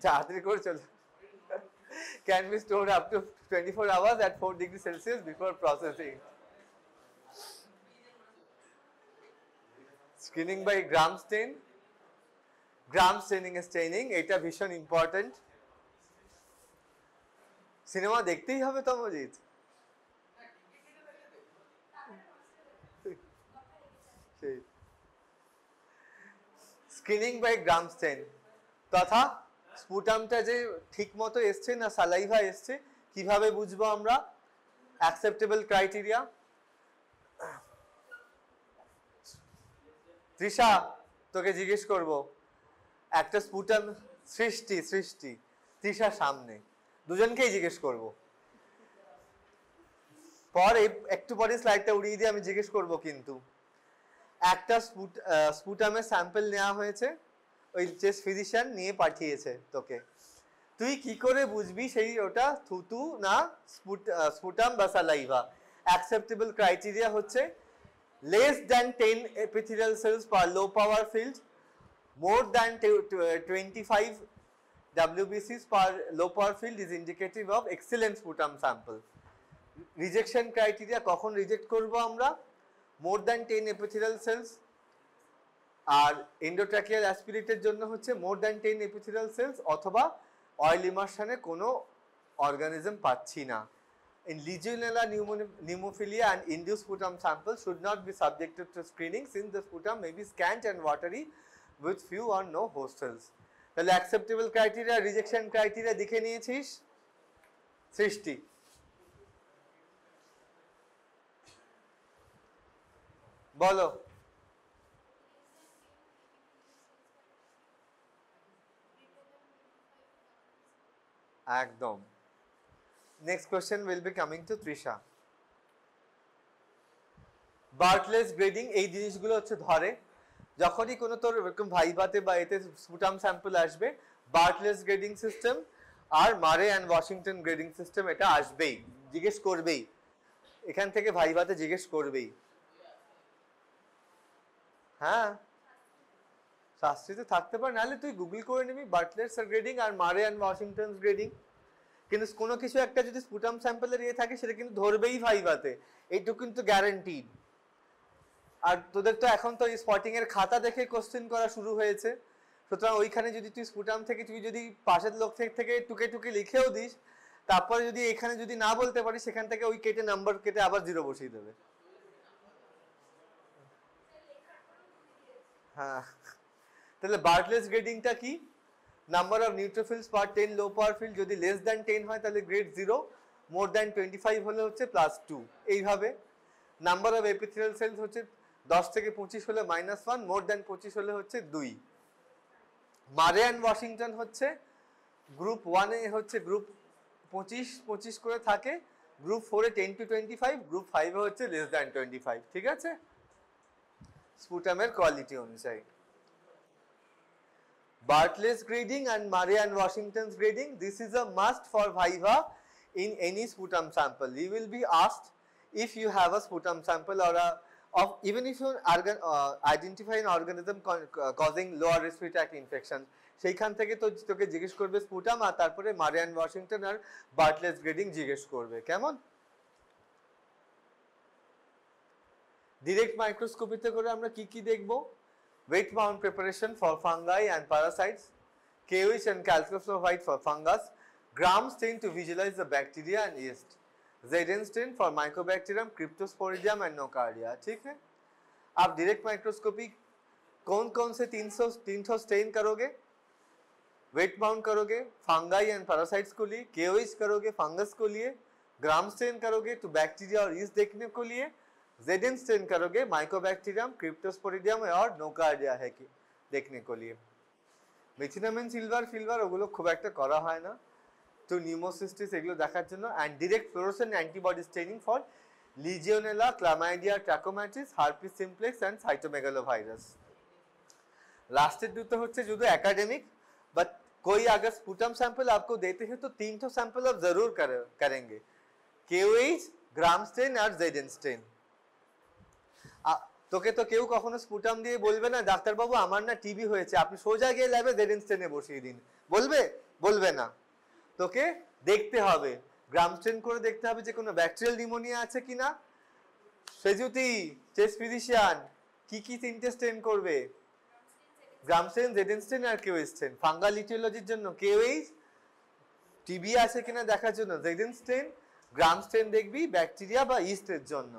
তাড়াতাড়ি করে চল। Can be stored up to 24 hours at 4 degrees Celsius before processing. Screening by gram stain. Gram staining এটা ভীষণ ইম্পর্টেন্ট। সিনেমা দেখতেই হবে তমোজিৎ। স্ক্রিনিং বাই গ্রাম স্টেন তথা স্পুটামটা যে ঠিক মতো এসছে না সালাইভা এসছে কিভাবে বুঝবো আমরা? Acceptable criteria. তৃষা, তোকে জিজ্ঞেস করব, একটা স্পুটাম সৃষ্টি তৃষার সামনে, দুজনকেই জিজ্ঞেস করব, পরে একটু পরে স্লাইডটা উড়িয়ে দিয়ে আমি জিজ্ঞেস করব, কিন্তু একটা স্পুটামের স্যাম্পল নেওয়া হয়েছে, ওই যে ফিজিশিয়ান নিয়ে পাঠিয়েছে তোকে, তুই কি করে বুঝবি সেই ওটা থুতু না স্পুটাম বা সালাইভা? অ্যাকসেপ্টেবল ক্রাইটেরিয়া হচ্ছে less than 10 epithelial cells per low power field, more than 25 WBCs per low power field is indicative of excellent sputum sample. Rejection criteria কখন রিজেক্ট করব আমরা? more than 10 epithelial cells, আর endotracheal অ্যাসপিরেটের জন্য হচ্ছে more than 10 epithelial cells অথবা oil ইমার্শনে কোনো organism পাচ্ছি না। In Legionella pneumophilia and induced sputum samples should not be subjected to screening since the sputum may be scant and watery with few or no host cells. তাহলে acceptable criteria, rejection criteria দেখে নিয়েছিস? সৃষ্টি বলো। একদম। Next question will be coming to Trisha. Bartlett's grading এই জিনিসগুলো হচ্ছে ধরে যখনই কোনো তোর এরকম ভাইভাতে বা এতে স্পুটাম স্যাম্পল আসবে, Bartlett's grading system R Murray and Washington grading system এটা আসবেই, জিজ্ঞেস করবেই, এখান থেকে ভাইভাতে জিজ্ঞেস করবেই। হ্যাঁ, শাস্ত্রীতে থাকতে পারে, নাহলে তুই গুগল করে নিবি বার্টলেটস গ্রেডিং আর মারে অ্যান্ড ওয়াশিংটনস গ্রেডিং। কিন্তু কোনো কিছু একটা যদি স্পুটাম স্যাম্পলের ইয়ে থাকে সেটা কিন্তু ধরবেই ভাইভাতে, এইটুকু কিন্তু গ্যারান্টিড। আর তোদের তো এখন তো স্পটিং এর খাতা দেখে কোশ্চেন করা শুরু হয়েছে, সুতরাং ওইখানে যদি তুই স্পুটাম থেকে তুই যদি পাশের লোক থেকে টুকে টুকে লিখেও দিস, তারপরে যদি এখানে যদি না বলতে পারিস, সেখান থেকে ওই কেটে নাম্বার কেটে আবার 0 বসিয়ে দেবে। হ্যাঁ, তাহলে বার্টলেটস গ্রেডিংটা কি? Number of neutrophils per 10 low power field, যদি লেস দ্যান 10 হয় তাহলে গ্রেড 0, মোর দ্যান 25 হলে হচ্ছে +2, এইভাবে। নাম্বার অফ এপিথেলিয়াল সেলস হচ্ছে 10 থেকে 25 হলে -1, মোর দ্যান 25 হলে হচ্ছে 2। মারে অ্যান্ড ওয়াশিংটন হচ্ছে গ্রুপ 1 এ হচ্ছে গ্রুপ 25 করে থাকে, গ্রুপ 4 এ 10 to 25, গ্রুপ 5 এ হচ্ছে লেস দ্যান 25, ঠিক আছে, স্পুটামের কোয়ালিটি অনুযায়ী। Bartlett's grading and Murray and Washington's grading, this is a must for Viva in any sputum sample. You will be asked if you have a sputum sample or even if you identify an organism causing lower respiratory tract infection, সেইখান থেকে তো তোকে জিজ্ঞেস করবে sputum, আর তারপরে মারে and Washington R বার্টলেটস grading জিজ্ঞেস করবে, কেমন? ডিরেক্ট মাইক্রোস্কোপিতে করে আমরা কি কি দেখবো? Weight bound preparation for fungi and parasites, KOH and calcium for fungus, Gram stain to visualize the bacteria and yeast, Zn stain for mycobacterium, cryptosporidium and nocardia, ठीक है? आप direct microscopy कौन से 300 स्टेन करोगे? वेट बाउंड करोगे fungi and parasites को लिए, KOH करोगे फंगस को लिए, ग्राम स्टेन करोगे तो बैक्टीरिया और यीस्ट देखने को लिए, Zn स्टेन करोगे माइकोबैक्टीरियम, क्रिप्टोस्पोरिडियम और নোকার্ডিয়া है कि देखने को लिए। মেথিনামিন সিলভার ওগুলো খুব একটা করা হয় না, তো নিউমোসিস্টিস এগুলো দেখার জন্য। And direct fluorescent antibody staining for legionella, chlamydia, trachomatis, herpes simplex and cytomegalovirus. लास्टेड দুটো হচ্ছে শুধু एकेडमिक, बट कोई अगर स्पुटम सैंपल आपको देते हैं तो 3 तो सैंपल आप जरूर करेंगे, KOH, ग्राम स्टेन और Zn स्टेन। তোকে তো কেউ কখনো স্পুটাম দিয়ে বলবে না ডাক্তারবাবু আমার না টিবি হয়েছে, আপনি সোজা গিয়ে ল্যাবে Zn স্টেনে বসিয়ে দিন, বলবে? বলবে না, তোকে দেখতে হবে, গ্রাম স্টেন করে দেখতে হবে যে কোনো ব্যাকটেরিয়াল নিউমোনিয়া আছে কিনা। সেজুতি চেস্ট ফিজিশিয়ান কি 3টে স্টেন করবে? গ্রাম স্টেন, Zn স্টেন আর KOH স্টেন। ফাঙ্গাল ইটিওলজির জন্য KOH, টিবি আছে কিনা দেখার জন্য Zn স্টেন, গ্রাম স্টেন দেখবি ব্যাকটেরিয়া বা ইস্টের জন্য।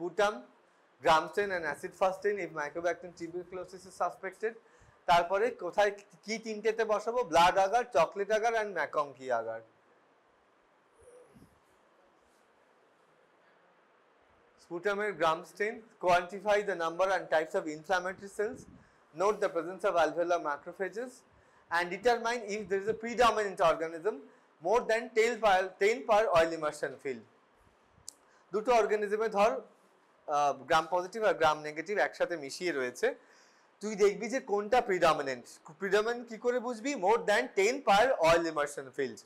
Sputum, gram stain and acid fast stain if Mycobacterium tuberculosis is suspected. তারপরে কোথায় কি 3টেতে বসাবো? Blood agar, chocolate agar and MacConkey agar. Sputum gram stain, quantify the number and types of inflammatory cells, note the presence of alveolar macrophages and determine if there is a predominant organism more than 10 per oil immersion field. দুটো অর্গানিজমে ধর gram positive আর gram negative একসাথে মিশিয়ে রয়েছে, তুই দেখবি যে কোনটা predominant. Predominant কি করে বুঝবি? More than 10 per oil immersion field.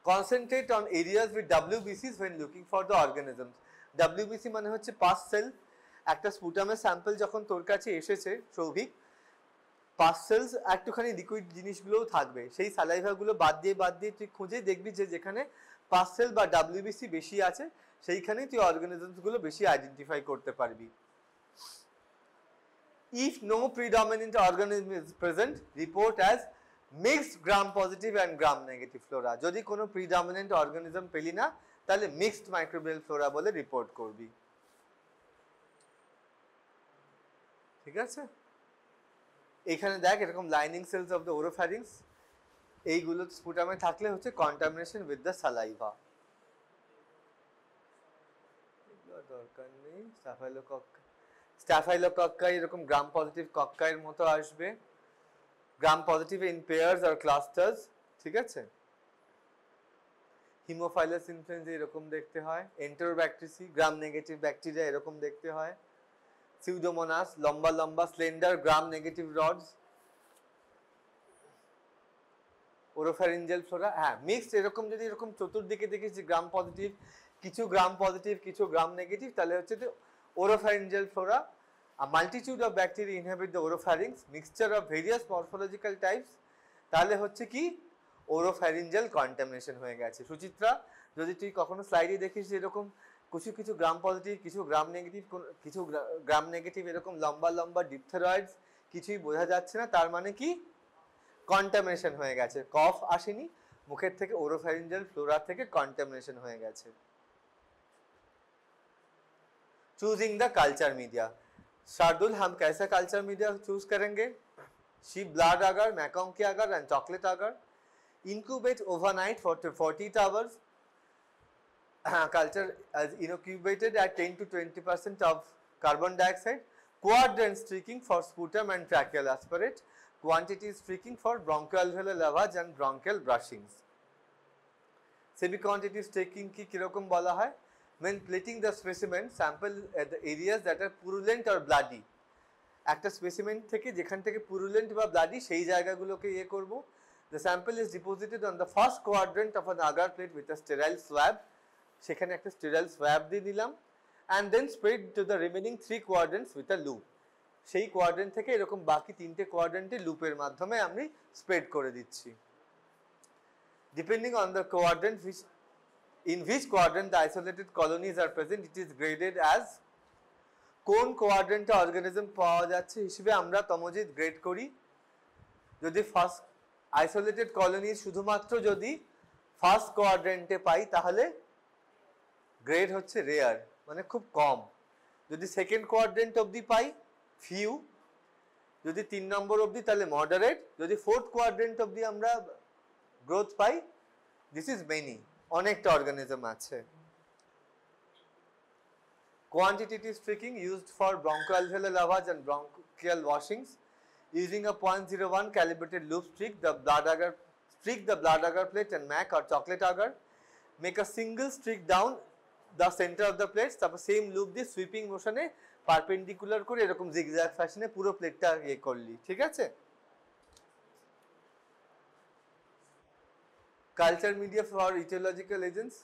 Concentrate on areas with WBCs when looking for the organisms. WBC মানে হচ্ছে পাস সেল। একটা স্পুটামের স্যাম্পল যখন তোর কাছে এসেছে সৌভিক, পাস সেলস একটুখানি লিকুইড জিনিসগুলোও থাকবে, সেই স্যালাইভাগুলো বাদ দিয়ে তুই খুঁজে দেখবি যে যেখানে পাস সেল বা WBC বেশি আছে সেইখানেই তুই অর্গানিজমস গুলো বেশি আইডেন্টিফাই করতে পারবি। If no predominant organism is present, report as mixed gram positive and gram negative flora. যদি কোনো predominant organism পেলি না তাহলে mixed microbial flora বলে রিপোর্ট করবি, ঠিক আছে? এখানে দেখ এরকম লাইনিং সেলস অফ দ্য ওরোফ্যারিংস, এইগুলো স্পুটামে থাকলে হচ্ছে কন্টামিনেশন উইথ দ্য সালাইভা। দরকার নেই। স্ট্যাফাইলোকক্কাই এরকম গ্রাম পজিটিভ কক্কাইয়ের মতো আসবে, গ্রাম পজিটিভ ইন পেয়ার্স আর ক্লাস্টার্স, ঠিক আছে? হিমোফাইলাস ইনফ্লুয়েঞ্জা এরকম দেখতে হয়, এন্টেরোব্যাকটেরিয়াসি গ্রাম নেগেটিভ ব্যাকটেরিয়া এরকম দেখতে হয়, সিউডোমোনাস লম্বা লম্বা স্লেন্ডার গ্রাম নেগেটিভ রডস, ওরোফ্যারিঞ্জিয়াল ফ্লোরা। হ্যাঁ, মিক্সড এরকম যদি এরকম চতুর্দিকে দেখিস যে গ্রাম পজিটিভ, কিছু গ্রাম পজিটিভ, কিছু গ্রাম নেগেটিভ, তাহলে হচ্ছে যে oropharyngeal Flora. A multitude of bacteria inhabit the oropharynx, mixture of various morphological types, তাহলে হচ্ছে কি ওরোফ্যারিঞ্জিয়াল কন্টামিনেশন হয়ে গেছে। সুচিত্রা, যদি তুই কখনো স্লাইডে দেখিস যে এরকম কিছু কিছু গ্রাম পজিটিভ, কিছু গ্রাম নেগেটিভ, কিছু গ্রাম নেগেটিভ এরকম লম্বা লম্বা ডিপথেরয়েডস, কিছুই বোঝা যাচ্ছে না, তার মানে কি কন্টামিনেশন হয়ে গেছে। কফ আসেনি, মুখের থেকে ওরোফ্যারিঞ্জিয়াল ফ্লোরা থেকে কন্টামিনেশন হয়ে গেছে। Choosing the culture media. Shardul, हम कैसा कल्चर मीडिया चूज करेंगे? sheep blood agar, McConkey agar and chocolate agar. Incubate overnight for 48 hours. Culture is incubated at 10 to 20% of carbon dioxide. Quadrant streaking for sputum and tracheal aspirate. Quantity streaking for bronchoalveolar lavage and bronchial brushings. Semi quantity streaking ki kirokom bola hoy? When plating the specimen, sample at the areas that are purulent or bloody. একটা specimen থেকে যেখান থেকে purulent বা bloody সেই জায়গাগুলোকে ইয়ে করব। The sample is deposited on the first quadrant of an agar plate with a sterile swab. সেখানে একটা sterile swab দিয়ে দিলাম and then spread to the remaining 3 quadrants with a loop. সেই কোয়াড্রেন্ট থেকে এরকম বাকি 3টে কোয়াড্রেন্টে লুপের মাধ্যমে আমি স্প্রেড করে দিচ্ছি। Depending on the quadrant in which quadrant the isolated colonies are present, it is graded as কোন কোয়াড্রেন্টে অর্গানিজম পাওয়া যাচ্ছে হিসেবে আমরা তমোজিৎ গ্রেড করি। যদি ফার্স্ট আইসোলেটেড কলোনি শুধুমাত্র যদি ফার্স্ট কোয়াড্রেন্টে পাই তাহলে গ্রেড হচ্ছে রেয়ার, মানে খুব কম। যদি সেকেন্ড কোয়াড্রেন্ট অবধি পাই ফিউ, যদি 3 নম্বর অবধি তাহলে মডারেট, যদি ফোর্থ কোয়াড্রেন্ট অবধি আমরা growth pi this is many, অনেকটা অর্গানিজম আছে। Quantitative streaking used for bronchoalveolar lavage and bronchial washings. Using a 0.01 calibrated loop streak the blood agar plate and mac or chocolate agar. Make a single streak down the center of the plate, তারপর same loop দিয়ে sweeping মোশনে perpendicular করে এরকম zigzag ফ্যাশনে পুরো প্লেটটা ইয়ে করলি, ঠিক আছে। Culture media for aetiological agents.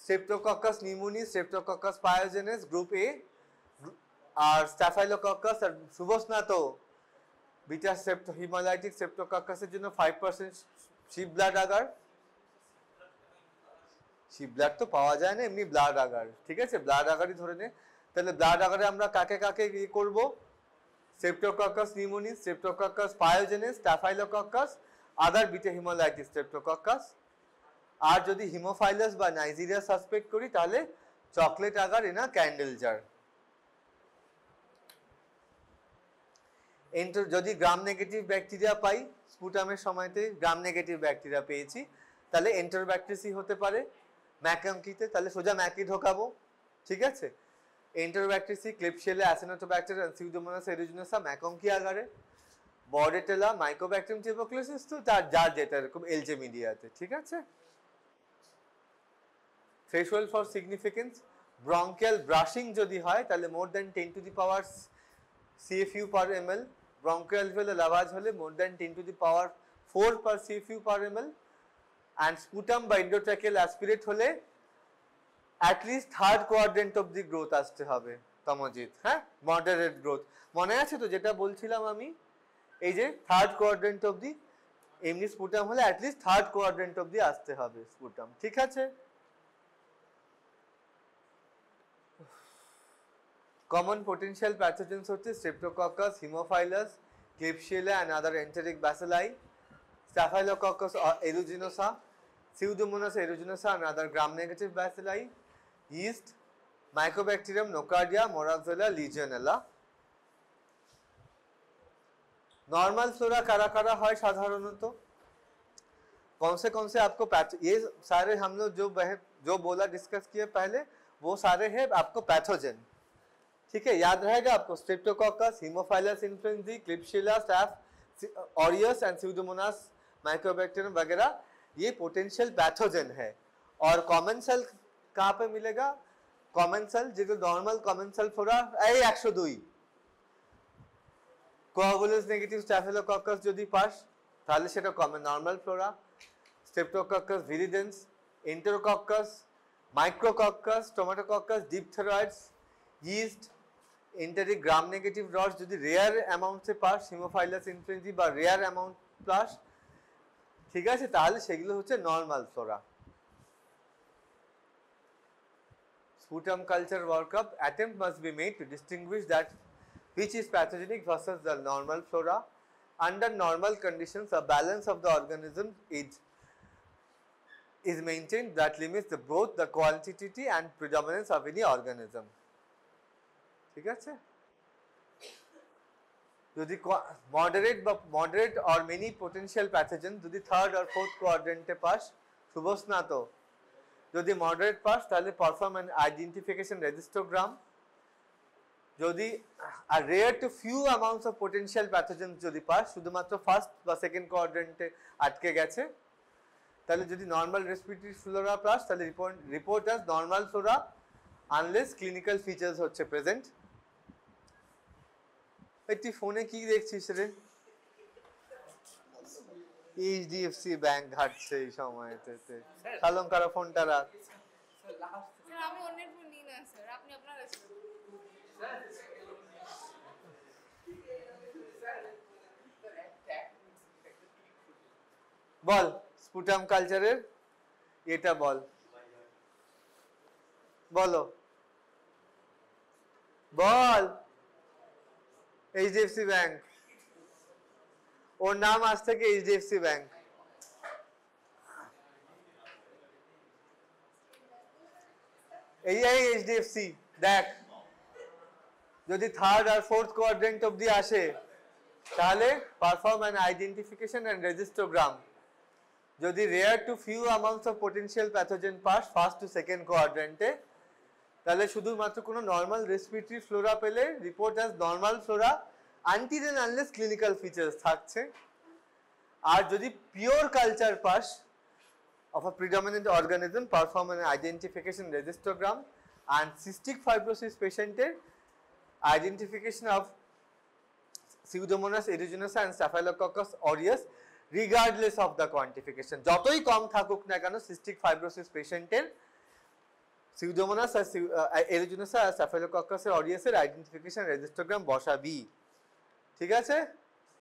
Streptococcus pneumoniae, Streptococcus pyogenes group A আর Staphylococcus আর সুবসনা তো বিটা হিমালয়াটিক Streptococcus এর জন্য 5% sheep blood agar। sheep blood তো পাওয়া যায় না, এমনি ব্লাড আগার, ঠিক আছে, ব্লাড আগারই ধরে নে। তাহলে ব্লাড আগারে আমরা কাকে কাকে ইয়ে করব? Streptococcus pneumoniae, Streptococcus pyogenes, Staphylococcus, other beta haemolytic Streptococcus। আর যদি হিমোফাইলাস বা নাইজেরিয়া সাসপেক্ট করি তাহলে chocolate agar in a candle jar. যদি গ্রাম নেগেটিভ ব্যাকটেরিয়া পাই, স্পুটামের সময়তে গ্রাম নেগেটিভ ব্যাকটেরিয়া পেয়েছি, তাহলে এন্টারব্যাকটেরিয়াসি হতে পারে ম্যাকঙ্কিতে, তাহলে সোজা ম্যাকি ঢোকাবো, ঠিক আছে। এন্টারব্যাকটেরিয়াসি ক্লিপশিয়েলা অ্যাসিনোটোব্যাক্টেরিয়া এন্ড সিউডোমোনাস এরিজিনোসা ম্যাকঙ্কি আগারে। বর্ডেটেলা মাইকোব্যাকটেরিয়াম টিউবারকুলোসিস তো তার যার যেটা এরকম এলজে মিডিয়াতে, ঠিক আছে। Threshold for significance, bronchial brushing যদি হয় তাহলে more than 10 to the power CFU per ml, bronchoalveolar lavage হলে more than 10 to the power 4 per CFU per ml, and sputum বা endotracheal aspirate হলে at least third quadrant of the growth আসতে হবে তমোজিৎ। হ্যাঁ, moderate growth মনে আছে তো যেটা বলছিলাম আমি, এই যে থার্ড কোয়াড্রেন্ট অফ দি, এমনি স্পুটাম হলে at least third quadrant of the আসতে হবে স্পুটাম, ঠিক আছে। Common potential pathogens হচ্ছে Streptococcus, Haemophilus, Klebsiella and other enteric bacilli, Staphylococcus aeruginosa, Pseudomonas aeruginosa and other gram-negative bacilli, yeast, Mycobacterium, Nocardia, Moraxella, Legionella. Normal flora कारा कारा है साधारणत, कौन से आपको ये सारे हम लोग जो बोला डिस्कस किए पहले वो सारे हैं आपको पैथोजन, ठीक है, याद रहेगा आपको। Streptococcus, haemophilus influenzae, klebsiella, staph aureus and pseudomonas mycobacterium वगैरह ये पोटेंशियल पैथोजन है। और कॉमन सेल कहाँ पे मिलेगा? कॉमन सेल जो normal common cell flora 102 coagulase negative staphylococcus যদি পাস তাহলে সেটা common normal flora. Streptococcus viridans, enterococcus, micrococcus, stomatococcus, diphtheroids, yeast, enteric gram negative rods যদি রেয়ার অ্যামাউন্টসে পাস, হিমোফাইলাস ইনফ্লুয়েঞ্জি বা রেয়ার অ্যামাউন্ট প্লাস, ঠিক আছে, তাহলে সেগুলো হচ্ছে normal flora. Sputum culture workup attempt must be made to distinguish that which is pathogenic versus the normal flora. Under normal conditions, a balance of the organism is maintained that limits both the quantity and predominance of any organism. ঠিক আছে? যদি moderate or many potential pathogens যদি third or fourth quadrant এ পাস, শুভস্নাত। যদি moderate পাস তাহলে perform an identification registogram। যদি rare to few amounts of potential pathogens যদি পাস, শুধুমাত্র ফার্স্ট বা সেকেন্ড কোয়াড্রেন্টে আটকে গেছে, তাহলে যদি নর্মাল রেসপিরেটরি ফ্লোরা পাস তাহলে report as normal Flora unless clinical features হচ্ছে প্রেজেন্ট। তুই ফোনে কি দেখছিস রে? এইচডিএফসি ব্যাংক ঘাটছে এই সময়তে। কালঙ্কার ফোনটা রাখ। আমি অন্যের ফোন নিই না স্যার, আপনি আপনার বল স্পুটাম কালচারের এটা বল, বলো বল। এইচডিএফসি ব্যাংক, ওর নাম আজ থেকে এইচডিএফসি ব্যাংক। এই এইচডিএফসি দেখ, যদি থার্ড আর ফোর্থ কোয়াড্রেন্ট অবধি আসে তাহলে perform an identification and resistogram. যদি rare to few amounts of potential pathogen পাস ফার্স্ট টু সেকেন্ড কোয়াড্রেন্টে, তাহলে শুধুমাত্র কোনো নর্মাল রেসপিরেটরি ফ্লোরা পেলে report as normal flora until and unless clinical features থাকছে। আর যদি পিওর কালচার পাস of a predominant organism, perform an identification registogram and cystic fibrosis patient identification of Pseudomonas aeruginosa and Staphylococcus aureus regardless of the quantification। যতই কম থাকুক না কেন cystic fibrosis পেশেন্টের Pseudomonas aeruginosa আর Staphylococcus aureus এর identification রেজিস্টোগ্রাম বসাবি, ঠিক আছে?